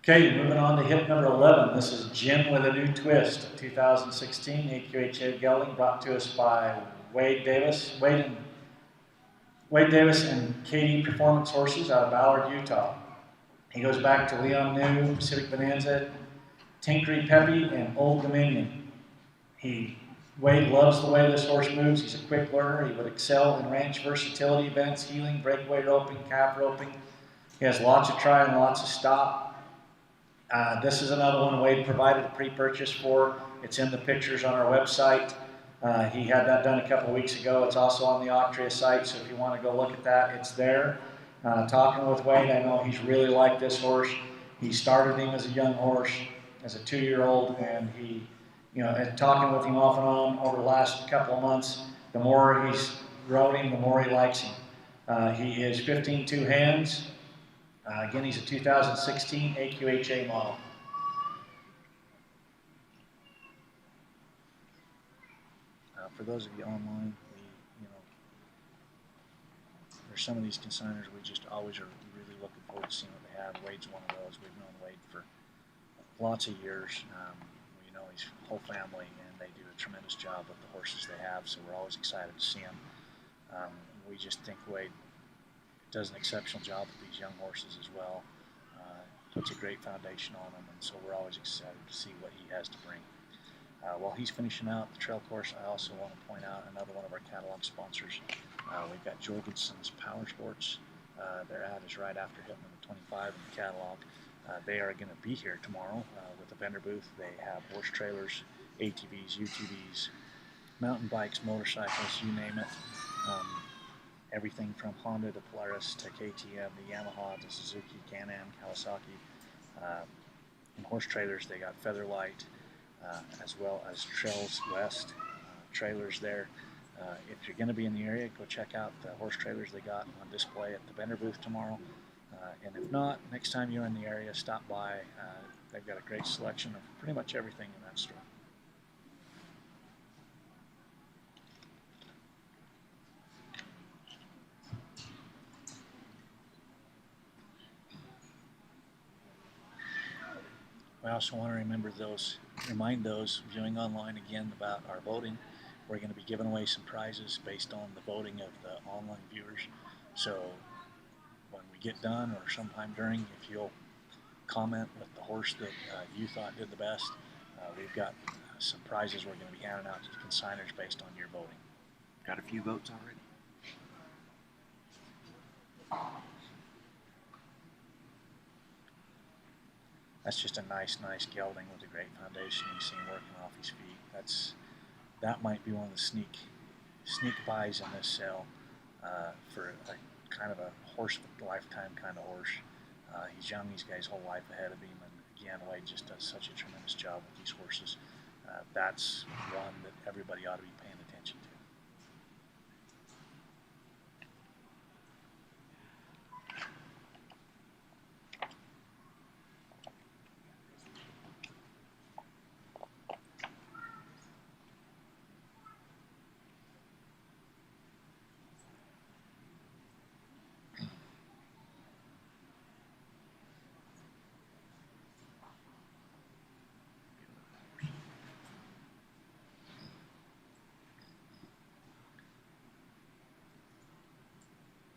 Okay, moving on to hip number 11. This is Jim with a New Twist, 2016 AQHA gelding, brought to us by Wade Davis and Katie Performance Horses out of Ballard, Utah. He goes back to Leon New, Pacific Bonanza, Tinkery Peppy, and Old Dominion. Wade loves the way this horse moves. He's a quick learner. He would excel in ranch versatility events, heeling, breakaway roping, calf roping. He has lots of try and lots of stop. This is another one Wade provided a pre-purchase for. It's in the pictures on our website. He had that done a couple of weeks ago. It's also on the Octria site, so if you want to go look at that, it's there. Talking with Wade, I know he's really liked this horse. He started him as a young horse, as a 2-year-old, and and talking with him off and on over the last couple of months, the more he's rode him, the more he likes him. He is 15-2 hands. Again, he's a 2016 AQHA model. For those of you online, there's some of these consigners we just always are really looking forward to seeing what they have. Wade's one of those. We've known Wade for lots of years. We know his whole family, and they do a tremendous job with the horses they have, so we're always excited to see them. We just think Wade does an exceptional job with these young horses as well. Puts a great foundation on them, and so we're always excited to see what he has to bring. While he's finishing out the trail course, I also want to point out another one of our catalog sponsors. We've got Jorgensen's Power Sports. Their ad is right after hip number 25 in the catalog. They are going to be here tomorrow with the vendor booth. They have horse trailers, ATVs, UTVs, mountain bikes, motorcycles, you name it. Everything from Honda to Polaris to KTM to Yamaha to Suzuki, Can-Am, Kawasaki. In horse trailers, they got Featherlight as well as Trails West trailers there. If you're going to be in the area, go check out the horse trailers they got on display at the vendor booth tomorrow. And if not, next time you're in the area, stop by. They've got a great selection of pretty much everything in that store. We also want to remind those viewing online again about our voting. We're going to be giving away some prizes based on the voting of the online viewers. So when we get done or sometime during, if you'll comment with the horse that you thought did the best, we've got some prizes we're going to be handing out to the consigners based on your voting. Got a few votes already? That's just a nice gelding with a great foundation. You see him working off his feet. That might be one of the sneak buys in this sale for a kind of a horse with a lifetime kind of horse. He's young. He's got his whole life ahead of him, and again, Wade just does such a tremendous job with these horses. That's one that everybody ought to be paying attention to.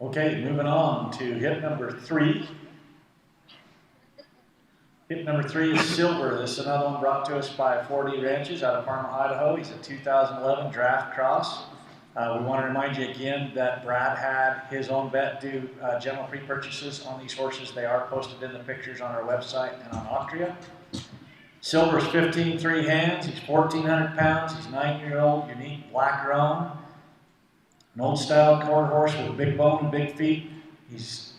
Okay, moving on to hip number 3. Hit number 3 is Silver. This is another one brought to us by 4D Ranches out of Parma, Idaho. He's a 2011 draft cross. We want to remind you again that Brad had his own vet do general pre-purchases on these horses. They are posted in the pictures on our website and on Octria. Silver's 15-3 hands. He's 1,400 pounds. He's 9-year-old, unique black roan. An old style quarter horse with a big bone and big feet. He's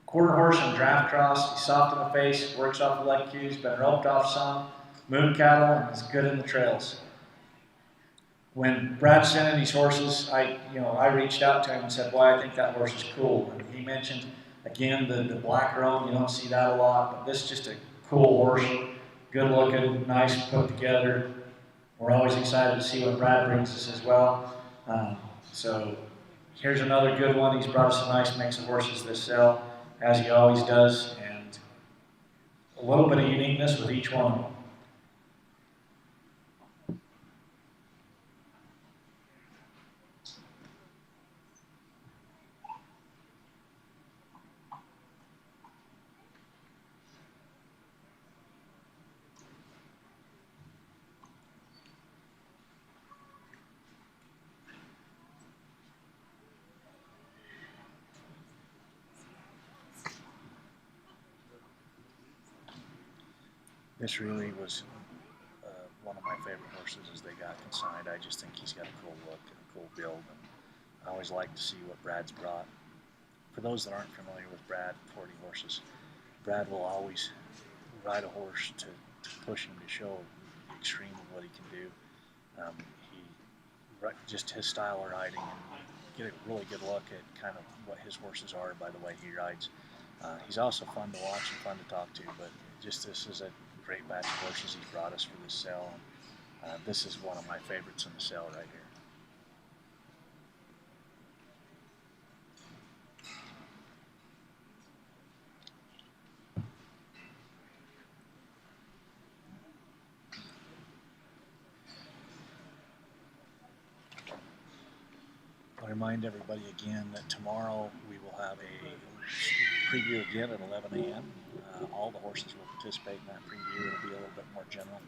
quarter horse and draft cross. He's soft in the face, works off the leg cues, been roped off some, moon cattle, and is good in the trails. When Brad sent in these horses, I reached out to him and said, "Why, I think that horse is cool." And he mentioned again the black roan. You don't see that a lot, but this is just a cool horse, good looking, nice put together. We're always excited to see what Brad brings us as well. So here's another good one. He's brought us a nice mix of horses this sale, as he always does, and a little bit of uniqueness with each one of them. This really was one of my favorite horses as they got consigned. I just think he's got a cool look and a cool build, and I always like to see what Brad's brought. For those that aren't familiar with Brad, 40 horses, Brad will always ride a horse to push him to show the extreme of what he can do. Just his style of riding, and get a really good look at kind of what his horses are by the way he rides. He's also fun to watch and fun to talk to, but just this is a great batch of horses he's brought us for this sale. This is one of my favorites in the sale right here. I remind everybody again that tomorrow we will have a preview again at 11 a.m. All the horses will participate in that preview. It'll be a little bit more general,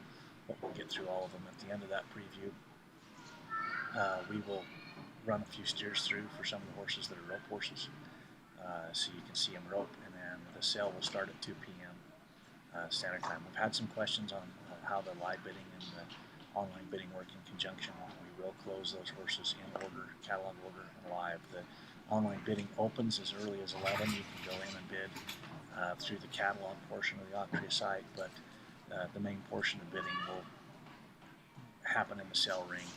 but we'll get through all of them at the end of that preview. We will run a few steers through for some of the horses that are rope horses, so you can see them rope, and then the sale will start at 2 p.m. Standard time. We've had some questions on how the live bidding and the online bidding work in conjunction. We will close those horses in order, catalog order, and live. The online bidding opens as early as 11. You can go in and bid through the catalog portion of the Octria site, but the main portion of bidding will happen in the sale ring,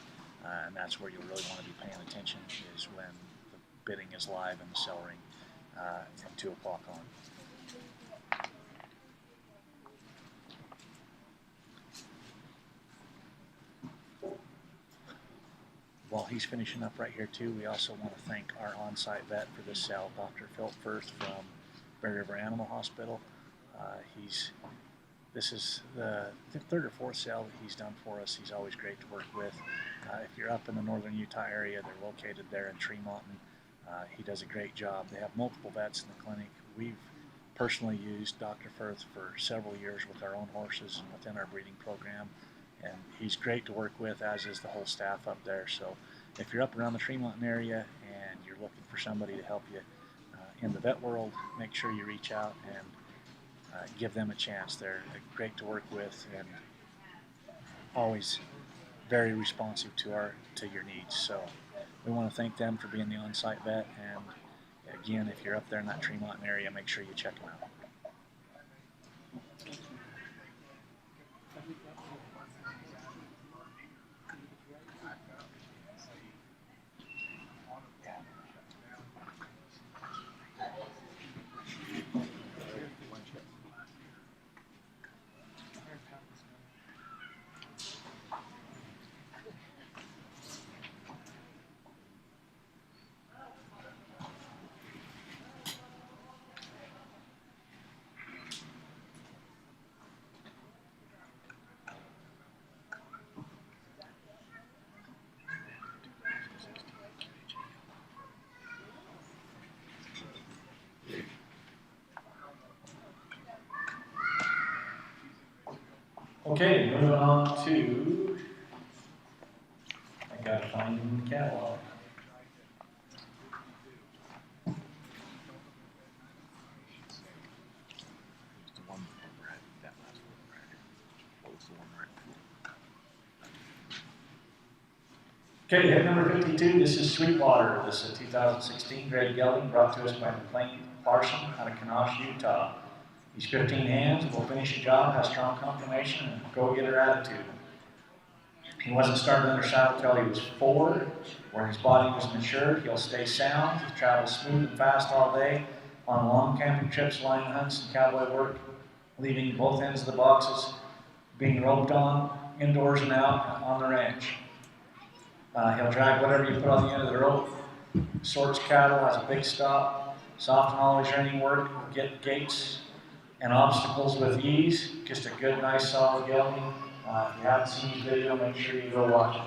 and that's where you really want to be paying attention, is when the bidding is live in the sale ring from 2 o'clock on. While he's finishing up right here too, we also want to thank our on-site vet for this sale, Dr. Phil Firth from Bear River Animal Hospital. This is the 3rd or 4th sale that he's done for us. He's always great to work with. If you're up in the northern Utah area, they're located there in Tremont. He does a great job. They have multiple vets in the clinic. We've personally used Dr. Firth for several years with our own horses and within our breeding program. And he's great to work with, as is the whole staff up there. So if you're up around the Tremont area and you're looking for somebody to help you in the vet world, make sure you reach out and give them a chance. They're great to work with and always very responsive to your needs. So we want to thank them for being the on-site vet. And again, if you're up there in that Tremont area, make sure you check them out. Okay, moving on to, I gotta find him in the catalog. Who's the one before Brad? That last one, Brad. What was the one right before? Okay, hit number 52, this is Sweetwater. This is a 2016 grade gelding brought to us by McLean Parson out of Kenosha, Utah. He's 15 hands, will finish the job, has strong conformation, and go-getter attitude. He wasn't started under saddle until he was 4, where his body was matured. He'll stay sound. He travels smooth and fast all day on long camping trips, lion hunts, and cowboy work, leaving both ends of the boxes being roped on, indoors and out on the ranch. He'll drag whatever you put on the end of the rope. Sorts cattle, has a big stop, soft and always running work, get gates and obstacles with ease. Just a good, nice, solid gelding. If you haven't seen his video, make sure you go watch it.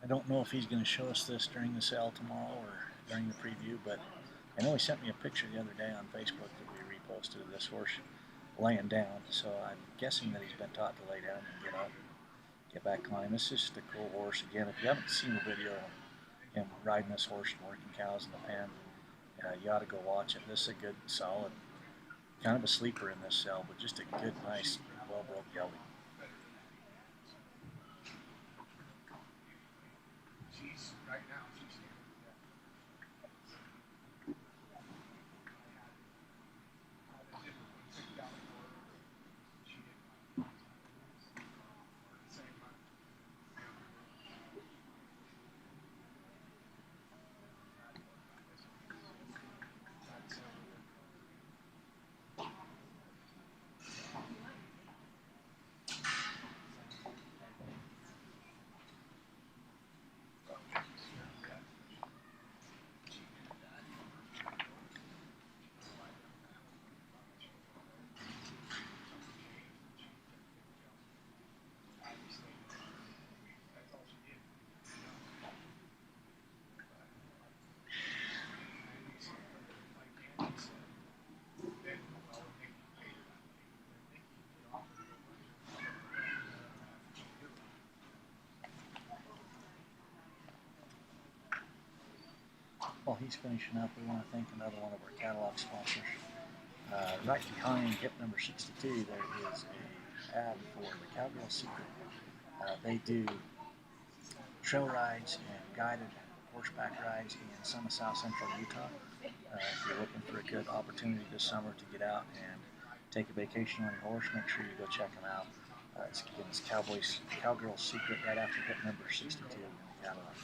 I don't know if he's going to show us this during the sale tomorrow or during the preview, but I know he sent me a picture the other day on Facebook that we reposted of this horse laying down, so I'm guessing that he's been taught to lay down and get up, get back on him. This is just a cool horse. Again, if you haven't seen the video of him riding this horse and working cows in the pen, you ought to go watch it. This is a good, solid, kind of a sleeper in this sale, but just a good, nice, well-built gelding. While he's finishing up, we want to thank another one of our catalog sponsors. Right behind hip number 62, there is a ad for the Cowgirl Secret. They do trail rides and guided horseback rides in some of South Central Utah. If you're looking for a good opportunity this summer to get out and take a vacation on your horse, make sure you go check them out. It's Cowgirl Secret right after hip number 62 in the catalog.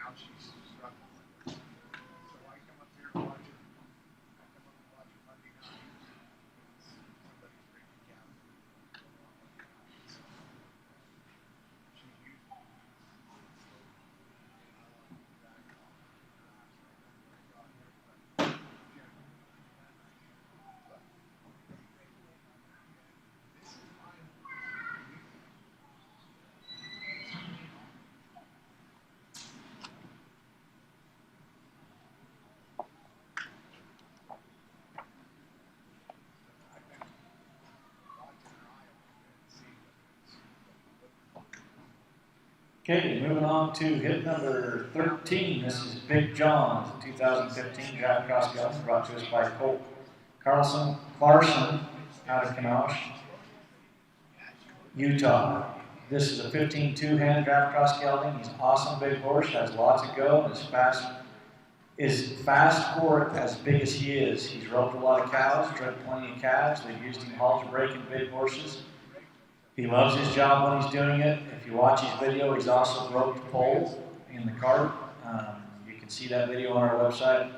now she's struggling with it. So I come up here and watch her. I come up and watch her Monday night. Somebody's drinking cows. So she's used to it. Okay, moving on to hit number 13. This is Big John, 2015 Draft Cross Gelding, brought to us by Colt Clarkson out of Kenosh, Utah. This is a 15-2 hand draft cross gelding. He's an awesome big horse, has lots of go, and is fast for as big as he is. He's roped a lot of cows, bred plenty of calves. They've used him halter breaking big horses. He loves his job when he's doing it. If you watch his video, he's also roped the pole in the cart. You can see that video on our website.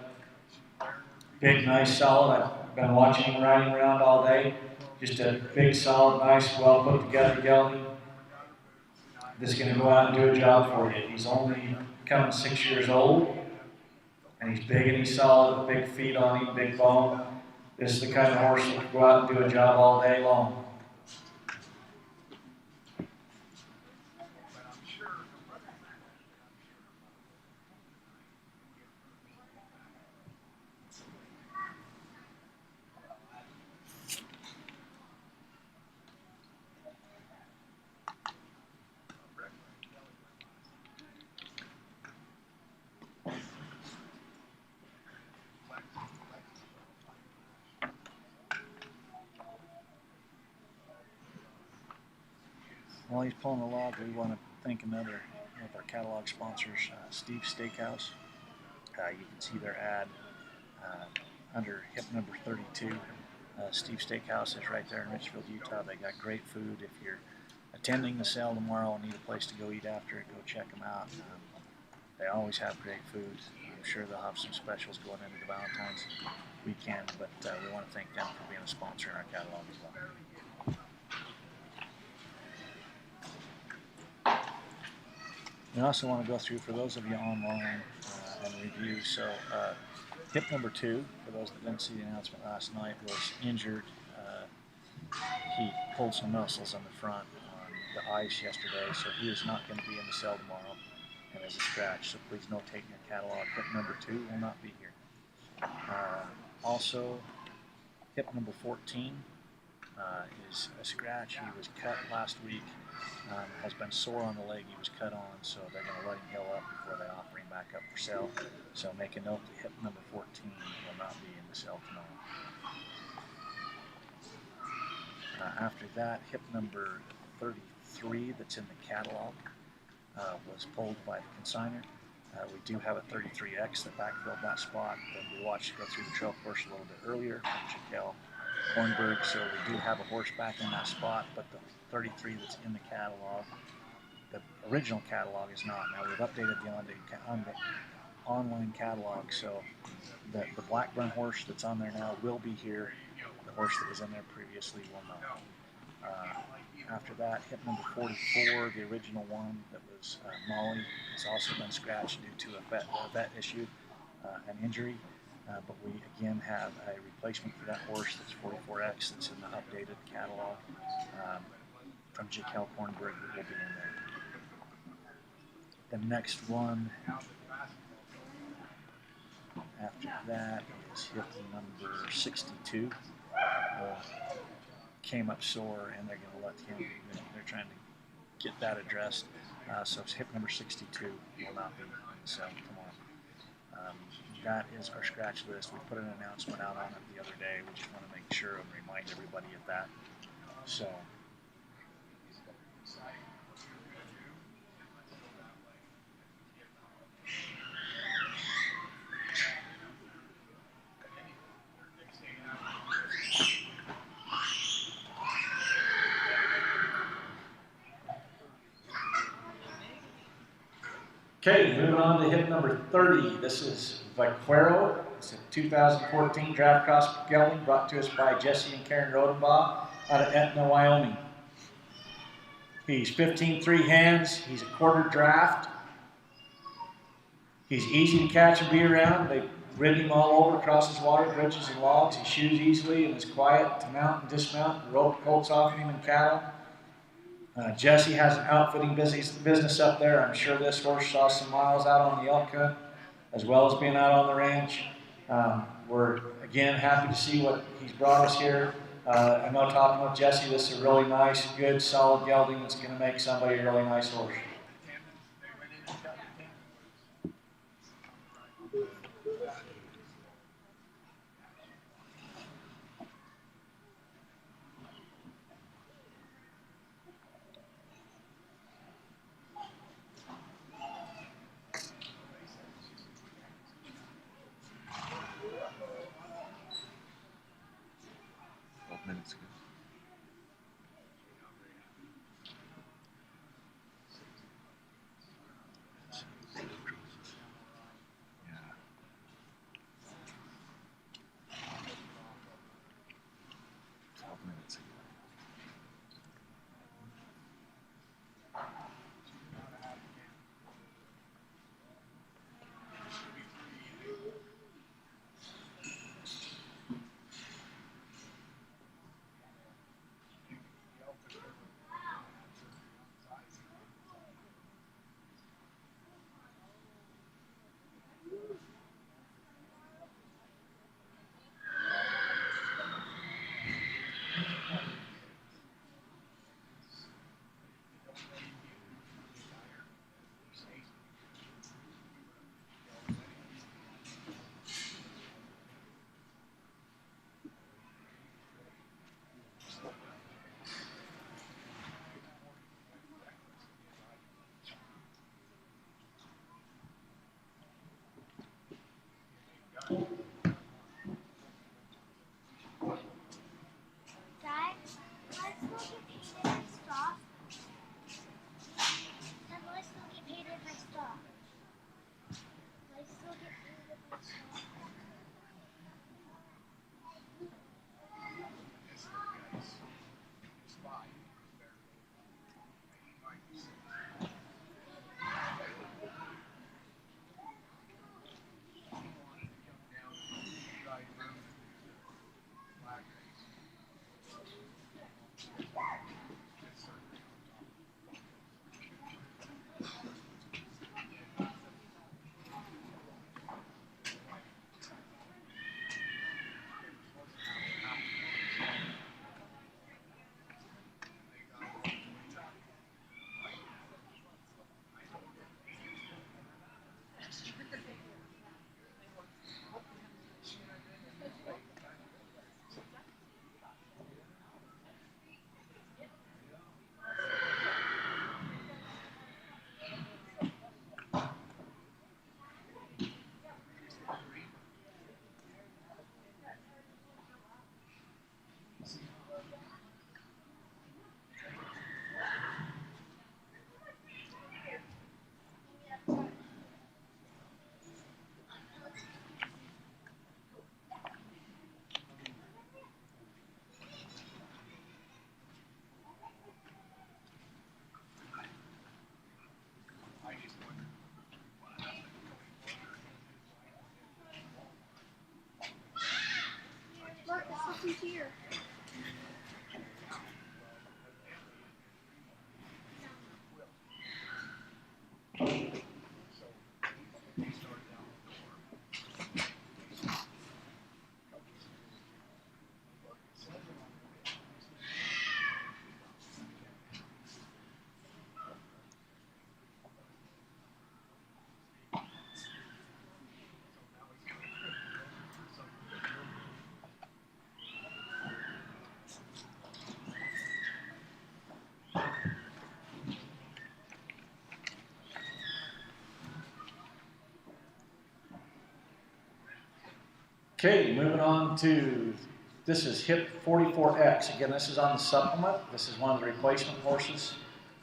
Big, nice, solid. I've been watching him riding around all day. Just a big, solid, nice, well put together gelding. This is going to go out and do a job for you. He's only coming 6 years old, and he's big and he's solid, big feet on him, big bone. This is the kind of horse that can go out and do a job all day long. While he's pulling the log, we want to thank another of our catalog sponsors, Steve's Steakhouse. You can see their ad under hip number 32. Steve's Steakhouse is right there in Richfield, Utah. They got great food. If you're attending the sale tomorrow and need a place to go eat after it, go check them out. They always have great food. I'm sure they'll have some specials going into the Valentine's weekend, but we want to thank them for being a sponsor in our catalog as well. We also want to go through, for those of you online, and review. So hip number 2, for those that didn't see the announcement last night, was injured. He pulled some muscles on the front on the ice yesterday, so he is not going to be in the cell tomorrow and is a scratch. So please notate in your catalog, hip number 2 will not be here. Also, hip number 14 is a scratch. He was cut last week. Has been sore on the leg he was cut on, so they're going to let him heal up before they offer him back up for sale. So make a note that hip number 14 will not be in the sale tomorrow. After that, hip number 33 that's in the catalog was pulled by the consignor. We do have a 33X that backfilled that spot that we watched go through the trail course a little bit earlier from Jaquel Hornberg, so we do have a horse back in that spot, but the 33 that's in the catalog, the original catalog is not. Now we've updated the online catalog, so the Blackburn horse that's on there now will be here. The horse that was in there previously will not. After that, hip number 44, the original one that was Molly, has also been scratched due to a vet issue, an injury. But we again have a replacement for that horse that's 44X that's in the updated catalog from Jaquel Hornberg that will be in there. The next one after that is hip number 62. Came up sore, and they're going to let him, they're trying to get that addressed. So it's hip number 62 will not be in the cell tomorrow. That is our scratch list. We put an announcement out on it the other day. We just want to make sure and remind everybody of that. So Okay, moving on to hip number 30. This is Vaquero. It's a 2014 draft cross gelding brought to us by Jesse and Karen Rodenbaugh out of Etna, Wyoming. He's 15-3 hands. He's a quarter draft. He's easy to catch and be around. They rid him all over, crosses water, bridges and logs. He shoes easily and is quiet to mount and dismount. The rope colts off him in cattle. Jesse has an outfitting business up there. I'm sure this horse saw some miles out on the elk hunt, as well as being out on the range. We're, again, happy to see what he's brought us here. I know talking with Jesse, this is a really nice, good, solid gelding that's going to make somebody a really nice horse. Minutes ago. Yeah. 12 minutes ago. Dad, will I still get paid if I stop? Dad, will I still get paid if I stop? Will I still get paid if I stop? Mark, there's something here. Okay, moving on to, this is hip 44X. Again, this is on the supplement. This is one of the replacement horses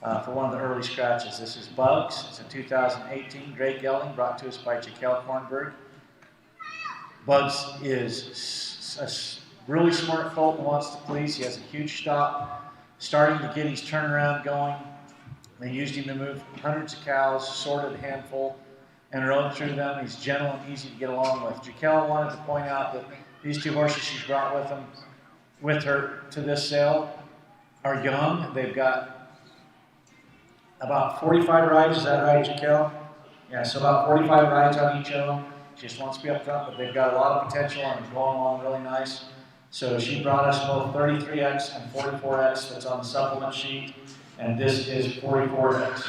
for one of the early scratches. This is Bugs. It's a 2018 Great Gelding brought to us by Jaquel Kornberg. Bugs is a really smart colt and wants to please. He has a huge stop, starting to get his turnaround going. They used him to move hundreds of cows, sorted a handful, and rode through them. He's gentle and easy to get along with. Jaquel wanted to point out that these two horses she's brought with her to this sale are young. They've got about 45 rides. Is that right, Jaquel? Yeah, so about 45 rides on each of them. She just wants to be up front, but they've got a lot of potential and going along really nice. So she brought us both 33X and 44X that's on the supplement sheet, and this is 44X.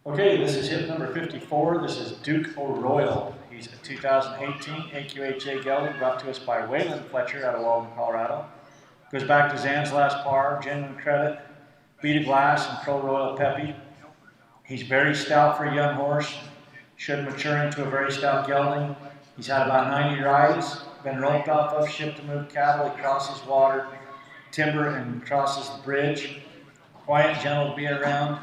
Okay, this is hip number 54. This is Duke O'Royal. He's a 2018 AQHA gelding brought to us by Waylon Fletcher out of Walden, Colorado. Goes back to Zan's last par, Genuine Credit, Beat a Glass, and Pro Royal Peppy. He's very stout for a young horse. Should mature into a very stout gelding. He's had about 90 rides, been roped off of, shipped to move cattle. He crosses water, timber, and crosses the bridge. Quiet, gentle to be around.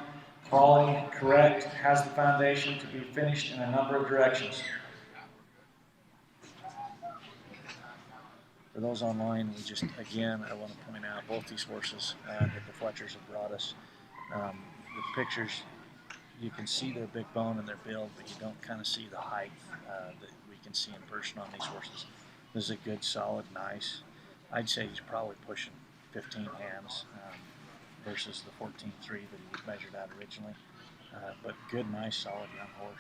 Crawling correct, has the foundation to be finished in a number of directions. For those online, we just, again, I want to point out both these horses that the Fletchers have brought us. The pictures, you can see their big bone and their build, but you don't kind of see the height that we can see in person on these horses. This is a good, solid, nice. I'd say he's probably pushing 15 hands. Versus the 14.3 that he was measured at originally. But good, nice, solid young horse.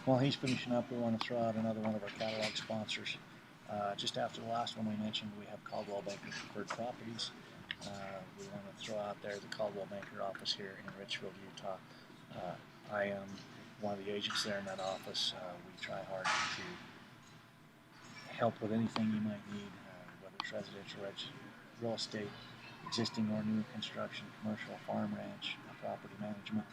While he's finishing up, we want to throw out another one of our catalog sponsors. Just after the last one we mentioned, we have Caldwell Banker Preferred Properties. We want to throw out there the Caldwell Banker office here in Richfield, Utah. I am one of the agents there in that office. We try hard to help with anything you might need, whether it's residential, real estate, existing or new construction, commercial, farm, ranch, property management.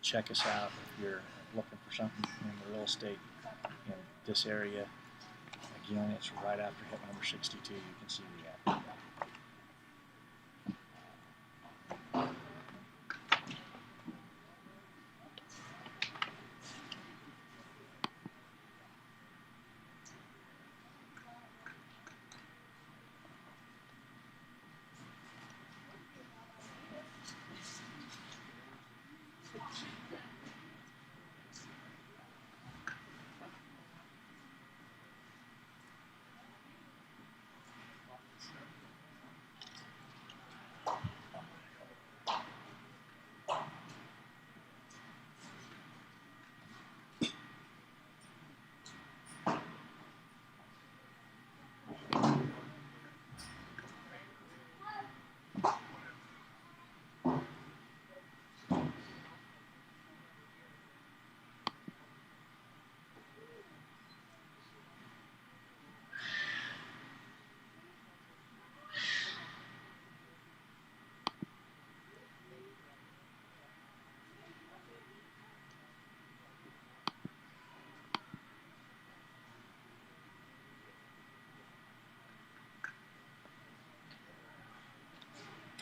Check us out if you're looking for something in the real estate in this area. Again, it's right after hit number 62. You can see the app.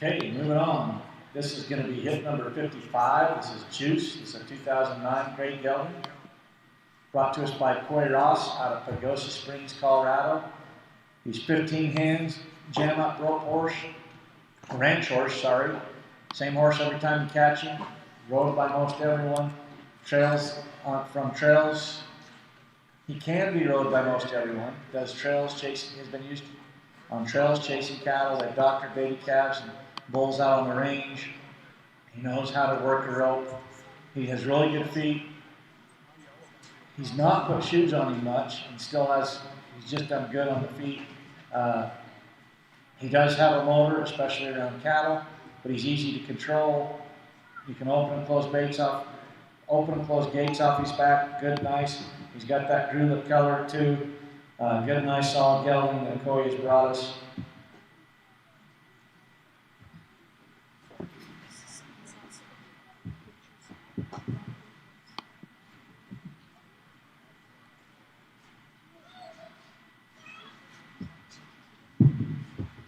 Okay, moving on. This is going to be hit number 55. This is Juice. This is a 2009 Craig Gelding. Brought to us by Coy Ross out of Pagosa Springs, Colorado. He's 15 hands, jam up rope horse, ranch horse, sorry. Same horse every time you catch him. Rode by most everyone. From trails. He can be rode by most everyone. Does trails chasing, has been used on trails chasing cattle like doctored baby calves and bulls out on the range. He knows how to work a rope. He has really good feet. He's not put shoes on him much and he's just done good on the feet. He does have a motor, especially around cattle, but he's easy to control. You can open and close gates off his back, good, nice. He's got that groove color too. Good, nice, solid gelding that Coy has brought us.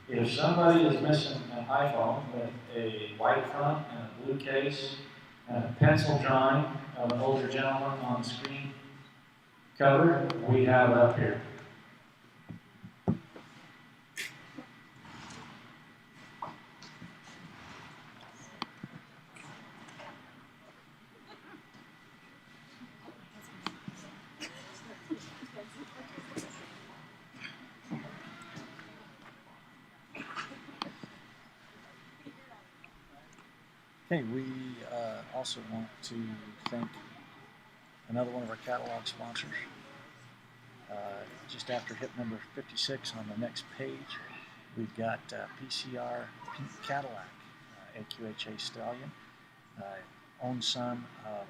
If somebody is missing an iPhone with a white front and a blue case and a pencil drawing of an older gentleman on the screen cover, we have it up here. Okay, we also want to thank another one of our catalog sponsors. Just after hit number 56 on the next page, we've got PCR Pink Cadillac, AQHA Stallion, own son of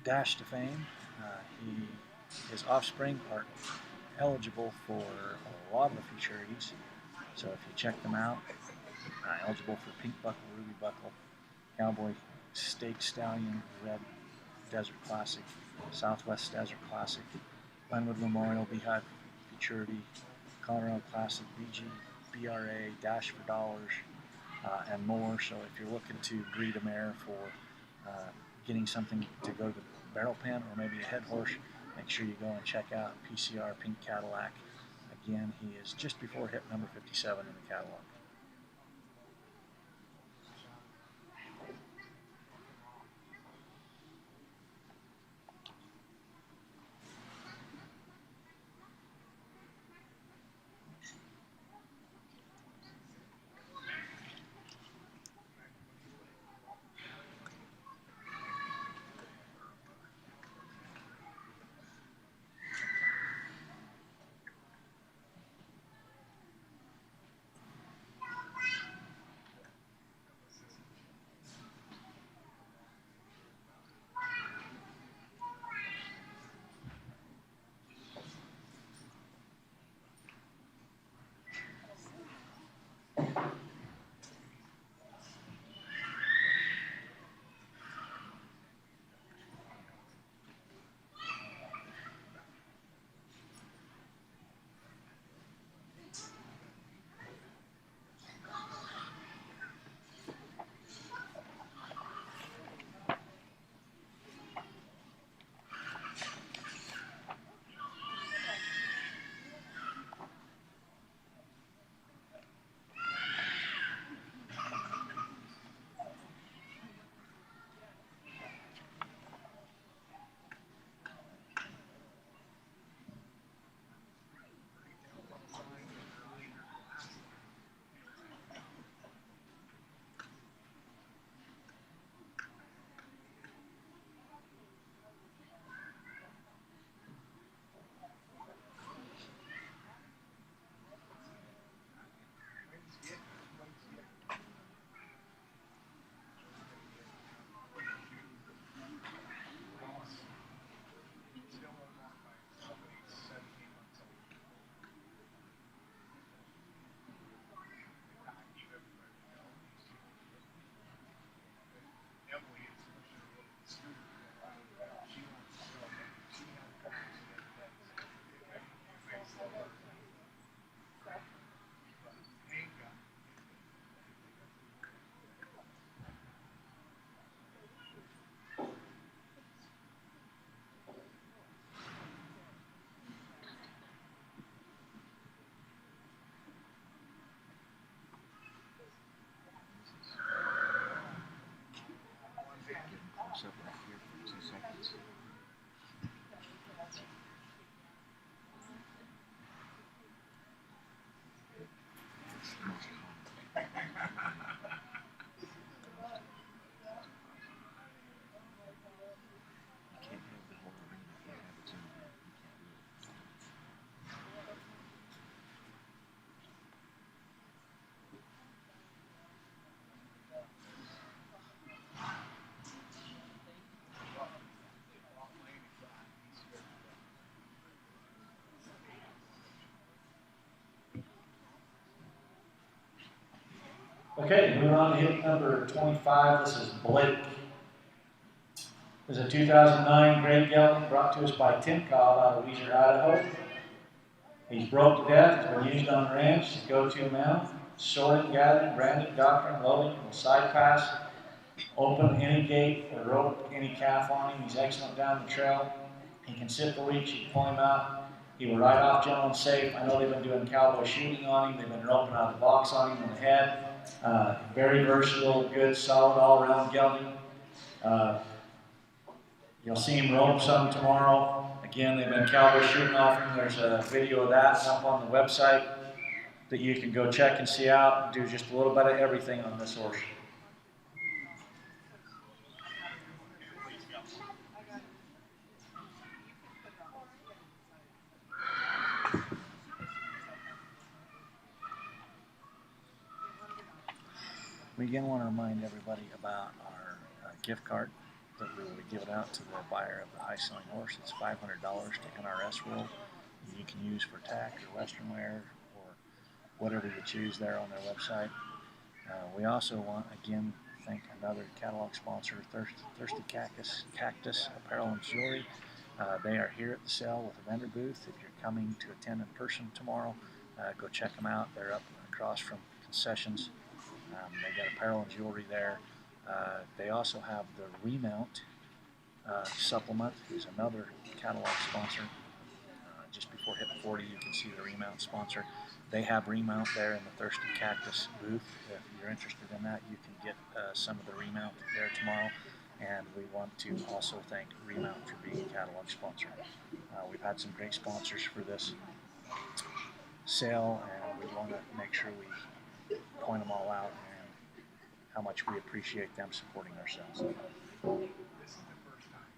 Dash to Fame. His offspring are eligible for a lot of the futurities. So if you check them out, eligible for Pink Buckle, Ruby Buckle, Cowboy State Stallion, Red Desert Classic, Southwest Desert Classic, Glenwood Memorial, Beehive Futurity, Colorado Classic, BG, BRA, Dash for Dollars, and more. So if you're looking to breed a mare for getting something to go to the barrel pen or maybe a head horse, make sure you go and check out PCR Pink Cadillac. Again, he is just before hit number 57 in the catalog. Okay, moving on to hit number 25. This is Blake. This is a 2009 Great Gelding brought to us by Tim Cobb out of Weiser, Idaho. He's broke to death. He's been used on the ranch. His go-to mount. Sorting, gathering, branding, doctoring, loading, will side pass, open any gate or rope any calf on him. He's excellent down the trail. He can sit for weeks. You can pull him out. He will ride off gentle and safe. I know they've been doing cowboy shooting on him. They've been roping out of the box on him in the head. Very versatile, good, solid, all-around gelding. You'll see him rope some tomorrow. Again, they've been cowboy shooting off him. There's a video of that up on the website that you can go check and see out and do just a little bit of everything on this horse. We again want to remind everybody about our gift card that we will be giving out to the buyer of the high-selling horse. It's $500 to NRS World. You can use for tack or western wear or whatever you choose there on their website. We also want, again, thank another catalog sponsor, Thirsty Cactus Apparel and Jewelry. They are here at the sale with a vendor booth. If you're coming to attend in person tomorrow, go check them out. They're up across from concessions. They got apparel and jewelry there. They also have the Remount supplement, is another catalog sponsor. Just before hitting 40, you can see the Remount sponsor. They have Remount there in the Thirsty Cactus booth. If you're interested in that, you can get some of the Remount there tomorrow. And we want to also thank Remount for being a catalog sponsor. We've had some great sponsors for this sale, and we want to make sure we point them all out and how much we appreciate them supporting ourselves. This is the first time.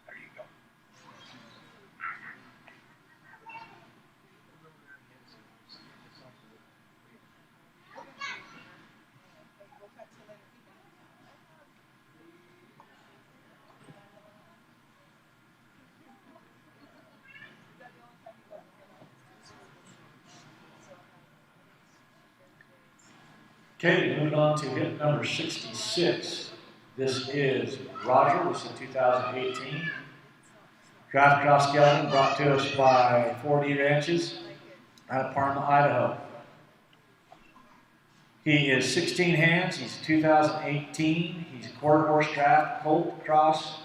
There you go. Okay, moving on to hit number 66. This is Roger. This is 2018. Draft Cross Gelding brought to us by 4D Ranches out of Parma, Idaho. He is 16 hands. He's 2018. He's a quarter horse draft, colt cross.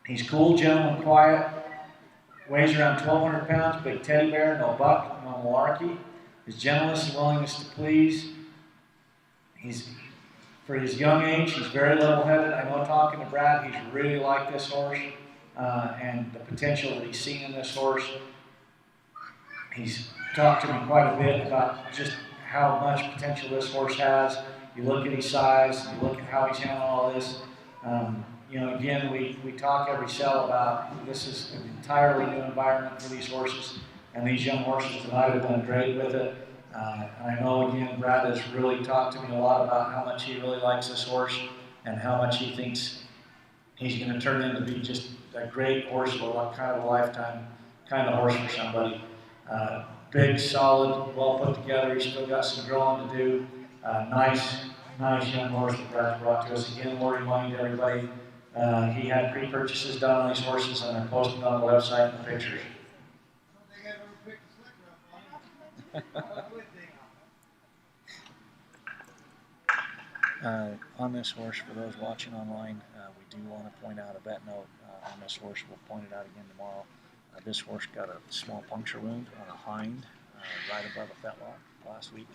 He's cool, gentle, and quiet. Weighs around 1,200 pounds. Big teddy bear, no buck, no malarkey. His gentleness and willingness to please. For his young age, he's very level-headed. I know talking to Brad, he's really liked this horse and the potential that he's seen in this horse. He's talked to me quite a bit about just how much potential this horse has. You look at his size, you look at how he's handling all this. Again, we talk every sale about this is an entirely new environment for these horses, and these young horses tonight have done great with it. I know, again, Brad has really talked to me a lot about how much he really likes this horse and how much he thinks he's going to turn into be just a great horse, kind of a lifetime kind of horse for somebody. Big, solid, well put together. He's still got some growing to do. Nice young horse that Brad's brought to us. Again, we'll remind everybody, he had pre-purchases done on these horses, and they're posted on the website in the pictures. On this horse, for those watching online, we do want to point out a vet note on this horse. We'll point it out again tomorrow. This horse got a small puncture wound on a hind right above a fetlock last week.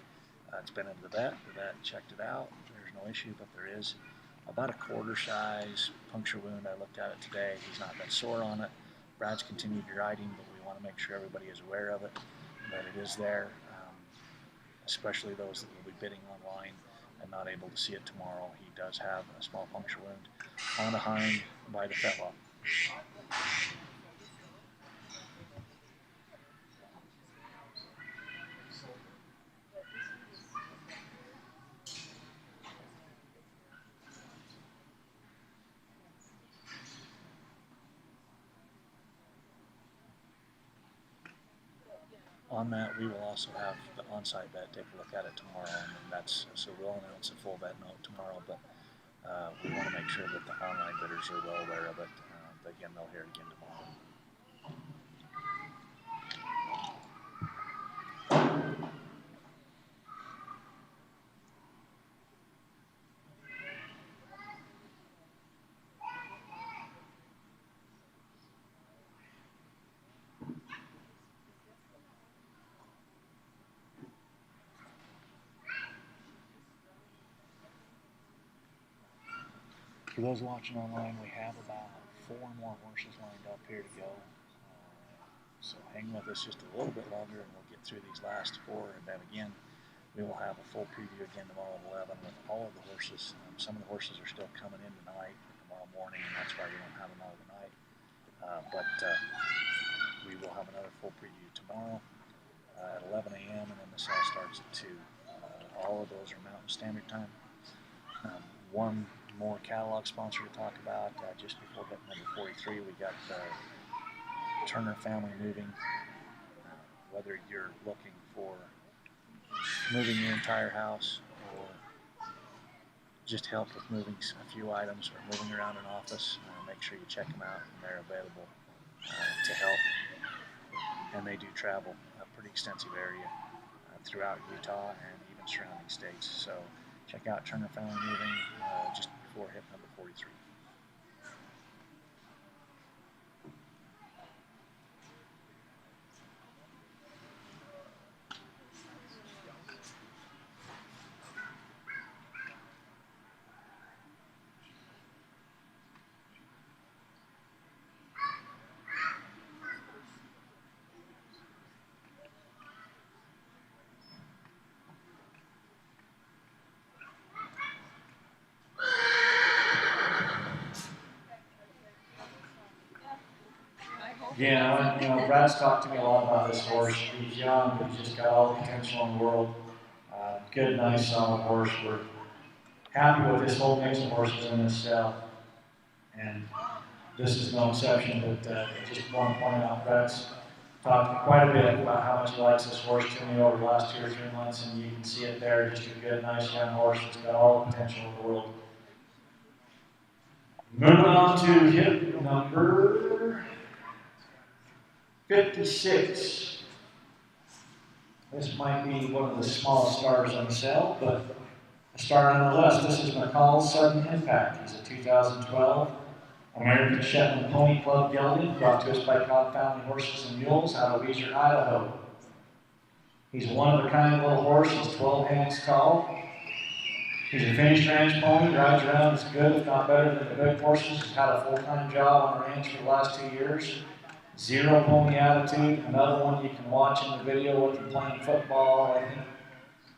It's been into the vet. The vet checked it out. There's no issue, but there is about a quarter size puncture wound. I looked at it today. He's not been sore on it. Brad's continued riding, but we want to make sure everybody is aware of it, that it is there, especially those that will be bidding online and not able to see it tomorrow. He does have a small puncture wound on the hind by the fetlock. On that, we will also have the on-site vet take a look at it tomorrow, and so we'll announce a full vet note tomorrow, but we want to make sure that the online bidders are well aware of it. But again, they'll hear it again tomorrow. For those watching online, we have about 4 more horses lined up here to go. So hang with us just a little bit longer and we'll get through these last 4. And then again, we will have a full preview again tomorrow at 11 with all of the horses. Some of the horses are still coming in tonight or tomorrow morning, and that's why we don't have them all tonight. But we will have another full preview tomorrow at 11 a.m. and then the sale starts at 2. All of those are Mountain Standard Time. One more catalog sponsor to talk about. Just before hitting number 43, we got Turner Family Moving. Whether you're looking for moving your entire house or just help with moving a few items or moving around an office, make sure you check them out, and they're available to help. And they do travel a pretty extensive area throughout Utah and even surrounding states. So check out Turner Family Moving just before hit number 43. Yeah, Brad's talked to me a lot about this horse. He's young, but he's just got all the potential in the world. Good, nice, solid horse. We're happy with this whole mix of horses in this cell. And this is no exception, but I just want to point out Brad's talked quite a bit about how much he likes this horse to me over the last 2 or 3 months, and you can see it there. Just a good, nice young horse that's got all the potential in the world. Moving on to hip number 56. This might be one of the smallest stars on the sale, but a star nonetheless. This is McCall's Sudden Impact. He's a 2012 American Shetland Pony Club gelding, brought to us by Cobb Family Horses and Mules out of Weiser, Idaho. He's a one-of-a-kind little horse. He's 12 hands tall. He's a finished ranch pony, rides around as good, if not better than the big horses. He's had a full-time job on the ranch for the last 2 years. Zero pony attitude. Another one you can watch in the video with him playing football. I think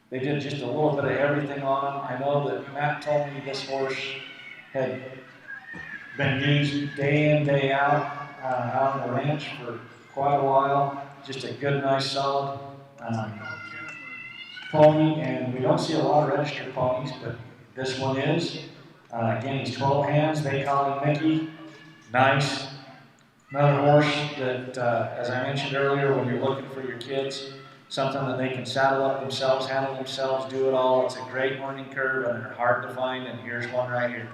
they did just a little bit of everything on him. I know that Matt told me this horse had been used day in, day out on the ranch for quite a while. Just a good, nice, solid pony, and we don't see a lot of registered ponies, but this one is. Again, he's 12 hands. They call him Mickey. Nice. Another horse that, as I mentioned earlier, when you're looking for your kids, something that they can saddle up themselves, handle themselves, do it all. It's a great learning curve, and they're hard to find, and here's one right here.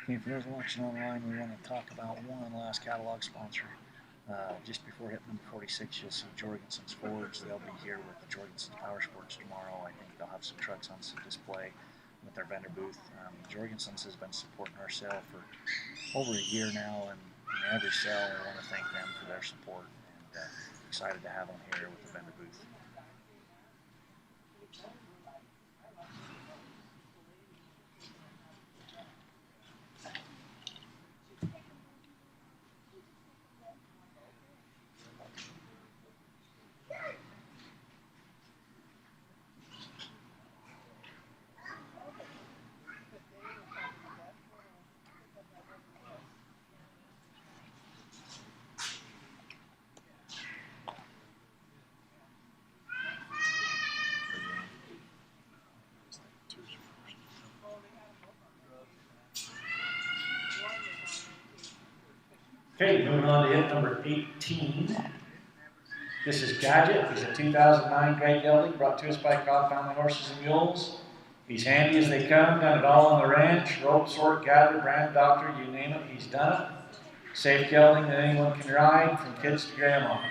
Okay, for those watching online, we want to talk about one last catalog sponsor. Just before hitting number 46, you'll see Jorgensen's Fords. They'll be here with the Jorgensen's Power Sports tomorrow. I think they'll have some trucks on some display with their vendor booth. Jorgensen's has been supporting our sale for over a year now, and in every sale, I want to thank them for their support, and excited to have them here with the vendor booth. Okay, moving on to hit number 18. This is Gadget. He's a 2009 Great Gelding brought to us by Cobb Family Horses and Mules. He's handy as they come, done it all on the ranch, rope, sort, gather, brand, doctor, you name it, he's done it. Safe gelding that anyone can ride, from kids to grandma.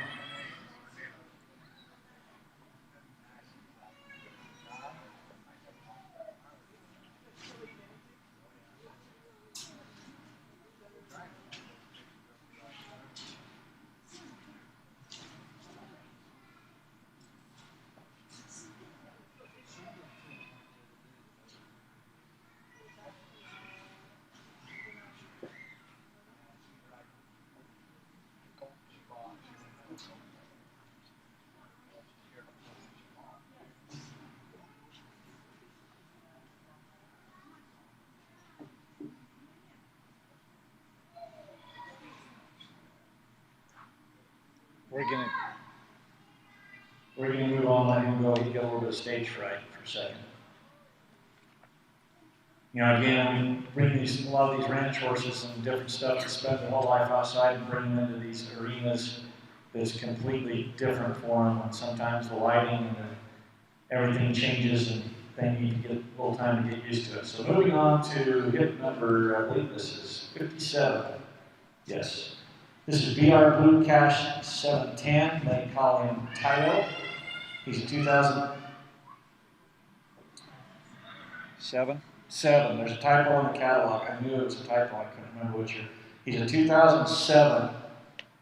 We're gonna move on, let him go. He's got a little bit of stage fright for a second. You know, again, we bring a lot of these ranch horses and different stuff to spend their whole life outside and bring them into these arenas that's completely different for them. And sometimes the lighting and everything changes, and they need to get a little time to get used to it. So moving on to hit number, I believe this is 57. Yes. This is BR Blue Cash 710. They call him Tylo. He's a 2007. There's a typo in the catalog. I knew it was a typo. I couldn't remember which year. He's a 2007.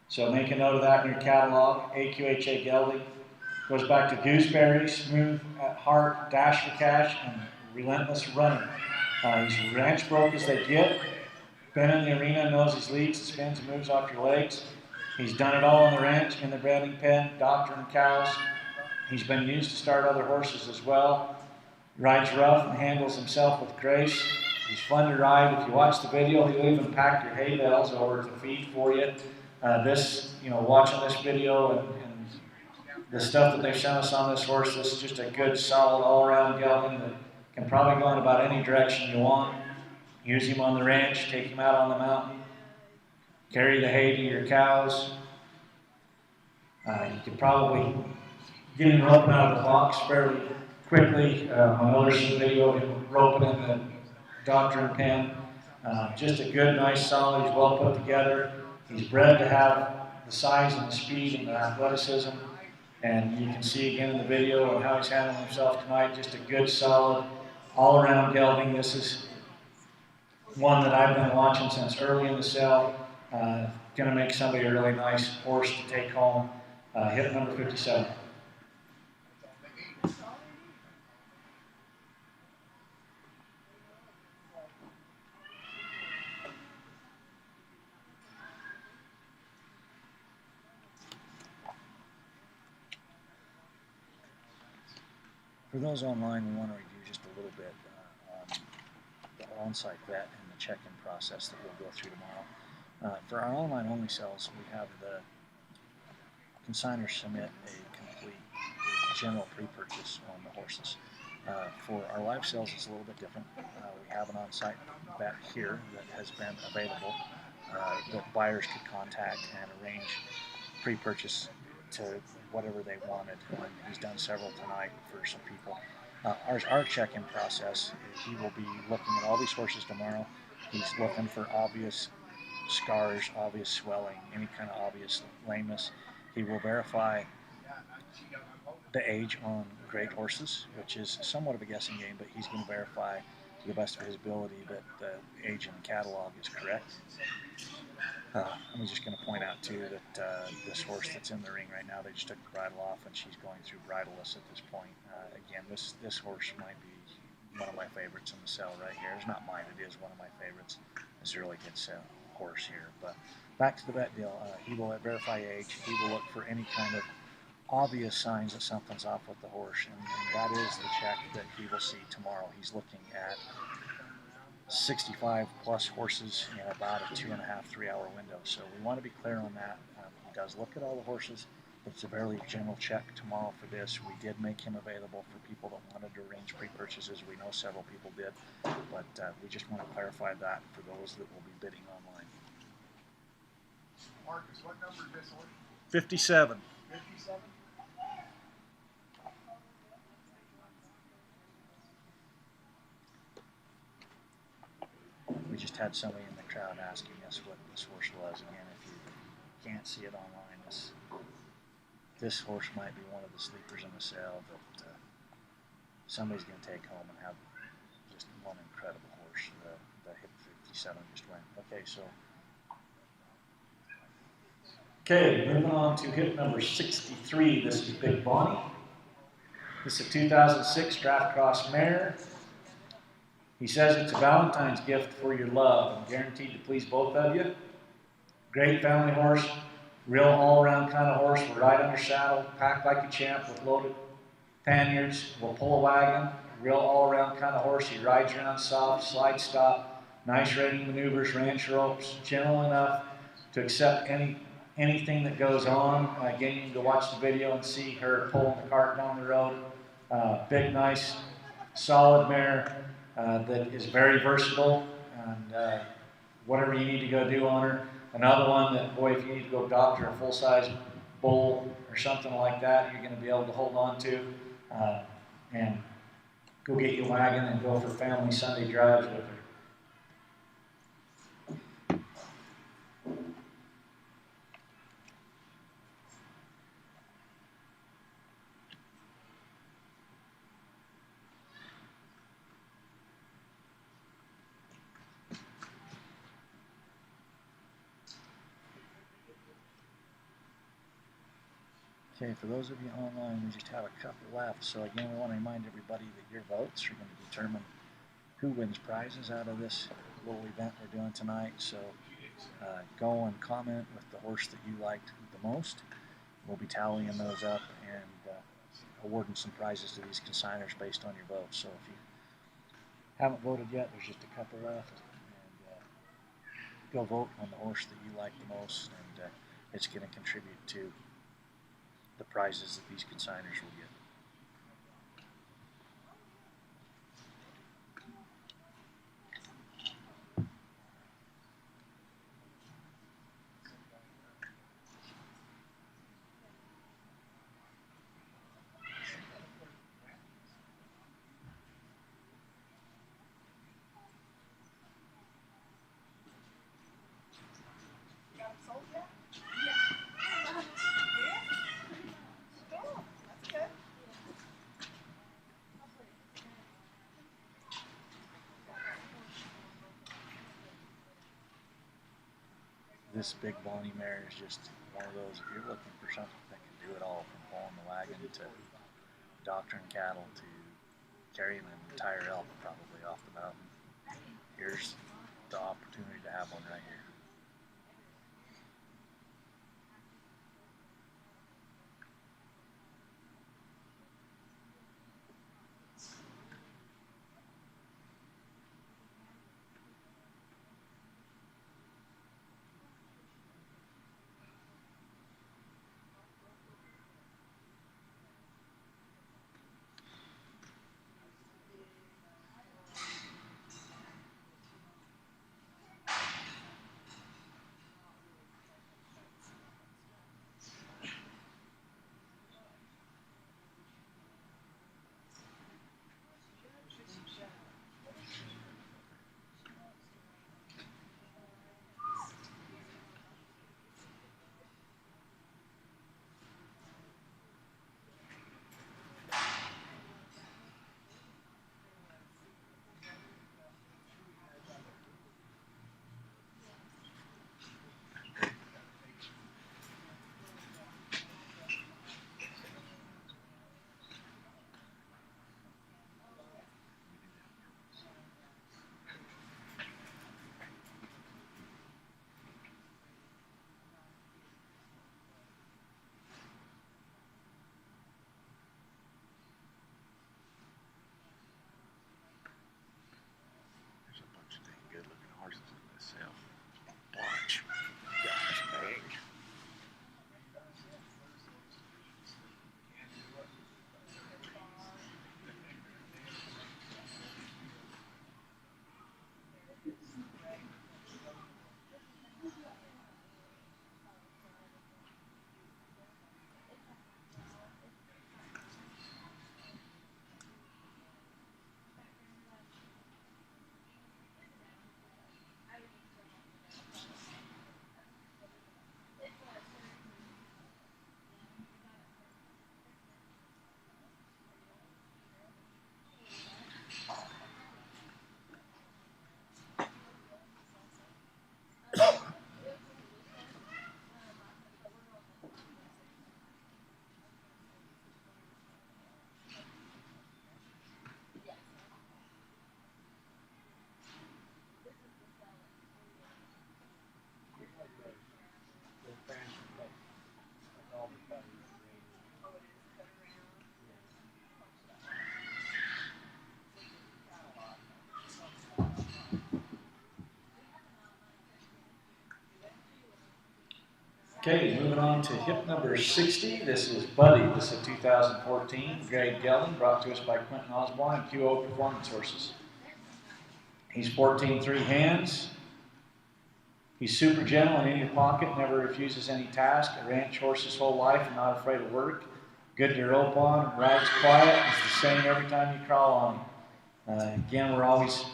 So make a note of that in your catalog. AQHA gelding. Goes back to gooseberry, smooth at heart, dash for cash, and relentless running. He's ranch broke as they get. Been in the arena, knows his leads, spins and moves off your legs. He's done it all on the ranch, in the branding pen, doctoring cows. He's been used to start other horses as well. Rides rough and handles himself with grace. He's fun to ride. If you watch the video, he'll even pack your hay bales over to feed for you. Watching this video and the stuff that they've sent us on this horse, this is just a good, solid, all-around gelding that can probably go in about any direction you want. Use him on the ranch, take him out on the mountain, carry the hay to your cows. You can probably get him roping out of the box fairly quickly. I know there's some video of him roping in the doctoring pen. Just a good, nice, solid, he's well put together. He's bred to have the size and the speed and the athleticism. And you can see again in the video of how he's handling himself tonight. Just a good, solid, all-around gelding. This is one that I've been watching since early in the sale. Going to make somebody a really nice horse to take home. Hit number 57. For those online, we want to review just a little bit on the on-site vet and the check-in process that we'll go through tomorrow. For our online-only sales, we have the consigners submit a complete general pre-purchase on the horses. For our live sales, it's a little bit different. We have an on-site vet here that has been available that buyers could contact and arrange pre-purchase to whatever they wanted. He's done several tonight for some people. Our check-in process, he will be looking at all these horses tomorrow. He's looking for obvious scars, obvious swelling, any kind of obvious lameness. He will verify the age on great horses, which is somewhat of a guessing game, but he's going to verify to the best of his ability that the age in the catalog is correct. I'm just going to point out too that this horse that's in the ring right now, they just took the bridle off and she's going through bridleless at this point. Again, this horse might be one of my favorites in the sale right here. It's not mine, it is one of my favorites. It's a really good horse here. But back to the vet deal. He will verify age. He will look for any kind of obvious signs that something's off with the horse, and that is the check that he will see tomorrow. He's looking at 65 plus horses in about a 2.5 3 hour window, so we want to be clear on that. He does look at all the horses, but it's a very general check tomorrow for this. We did make him available for people that wanted to arrange pre-purchases. We know several people did, but we just want to clarify that for those that will be bidding online. Marcus, what number is this horse? 57. 57? We just had somebody in the crowd asking us what this horse was. Again, if you can't see it online, this horse might be one of the sleepers in the sale that somebody's going to take home and have just one incredible horse. The hit 57 just went. Okay, moving on to hit number 63. This is Big Bonnie. This is a 2006 draft cross mare. He says it's a Valentine's gift for your love and guaranteed to please both of you. Great family horse, real all-around kind of horse. Will ride under saddle, pack like a champ with loaded panniers, will pull a wagon. Real all-around kind of horse. He rides around soft, slide stop, nice rating maneuvers, ranch ropes, gentle enough to accept anything that goes on. Again, you can go watch the video and see her pulling the cart down the road. Big, nice, solid mare. That is very versatile, and whatever you need to go do on her. Another one that, boy, if you need to go doctor a full-size bull or something like that, you're going to be able to hold on to and go get your wagon and go for family Sunday drives with her. Okay, for those of you online, we just have a couple left. So again, we want to remind everybody that your votes are going to determine who wins prizes out of this little event we're doing tonight. So go and comment with the horse that you liked the most. We'll be tallying those up and awarding some prizes to these consigners based on your votes. So if you haven't voted yet, there's just a couple left. And go vote on the horse that you like the most, and it's going to contribute to the prizes that these consigners will get. This Big Bonnie mare is just one of those, if you're looking for something that can do it all, from pulling the wagon to doctoring cattle to carrying an entire elk probably off the mountain, here's the opportunity to have one right here. Okay, moving on to hip number 60. This is Buddy. This is 2014 grade gelding brought to us by Quentin Osborne and QO Performance Horses. He's 14-3 hands. He's super gentle in any pocket, never refuses any task. A ranch horse his whole life and not afraid of work. Good to rope on, rides quiet. It's the same every time you crawl on him. Again, we're always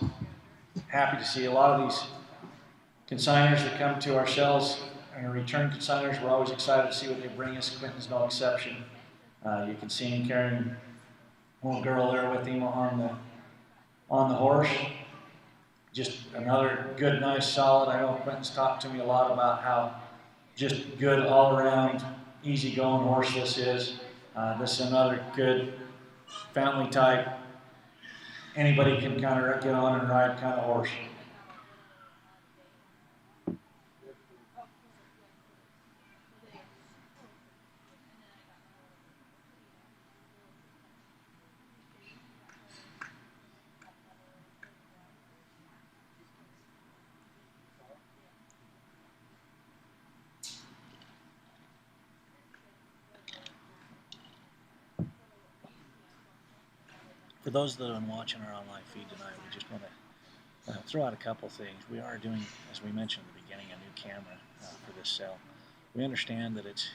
happy to see a lot of these consigners that come to our shells and return consigners. We're always excited to see what they bring us. Quentin's no exception. You can see him carrying a little girl there with him on the horse. Just another good, nice, solid. I know Quentin's talked to me a lot about how just good all-around, easy-going horse this is. This is another good family type. Anybody can kind of get on and ride kind of horse. For those that have been watching our online feed tonight, we just want to throw out a couple things. We are doing, as we mentioned at the beginning, a new camera for this cell. We understand that it's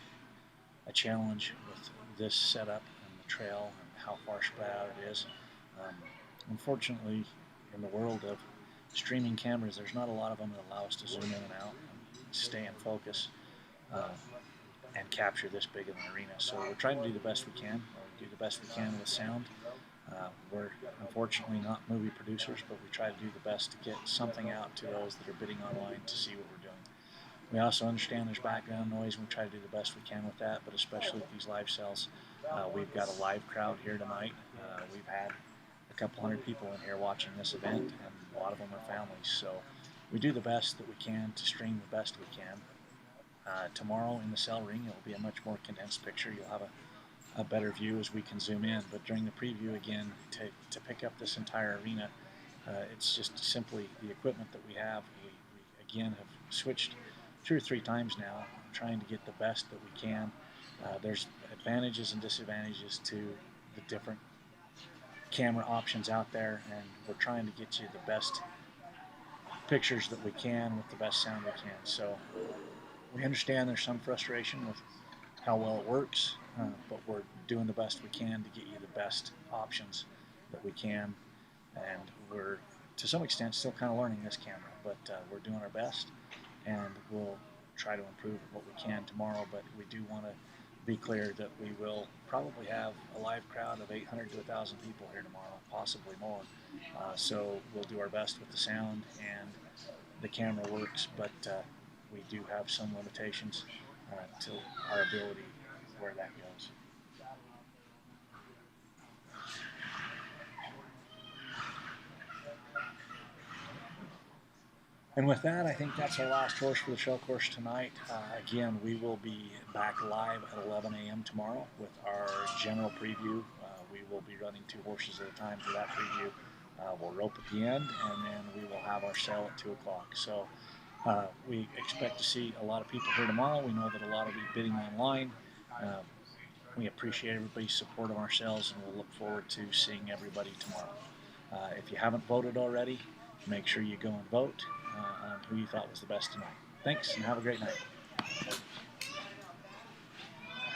a challenge with this setup and the trail and how far spread out it is. Unfortunately, in the world of streaming cameras, there's not a lot of them that allow us to zoom in and out and stay in focus and capture this big of an arena. So we're trying to do the best we can, or do the best we can with sound. We're unfortunately not movie producers, but we try to do the best to get something out to those that are bidding online to see what we're doing. We also understand there's background noise, and we try to do the best we can with that, but especially with these live cells. We've got a live crowd here tonight. We've had a couple hundred people in here watching this event, and a lot of them are families. So we do the best that we can to stream the best we can. Tomorrow in the cell ring, it will be a much more condensed picture. You'll have a better view as we can zoom in, but during the preview again, to pick up this entire arena, it's just simply the equipment that we have. We again have switched 2 or 3 times now, trying to get the best that we can. There's advantages and disadvantages to the different camera options out there, and we're trying to get you the best pictures that we can with the best sound we can. So we understand there's some frustration with how well it works, but we're doing the best we can to get you the best options that we can, and we're to some extent still kind of learning this camera, but we're doing our best, and we'll try to improve what we can tomorrow. But we do want to be clear that we will probably have a live crowd of 800 to 1,000 people here tomorrow, possibly more. So we'll do our best with the sound and the camera works, but we do have some limitations to our ability where that goes. And with that, I think that's our last horse for the show course tonight. Again, we will be back live at 11 a.m. tomorrow with our general preview. We will be running 2 horses at a time for that preview. We'll rope at the end, and then we will have our sale at 2 o'clock. So we expect to see a lot of people here tomorrow. We know that a lot of you bidding online. We appreciate everybody's support of ourselves, and we'll look forward to seeing everybody tomorrow. If you haven't voted already, make sure you go and vote on who you thought was the best tonight. Thanks, and have a great night.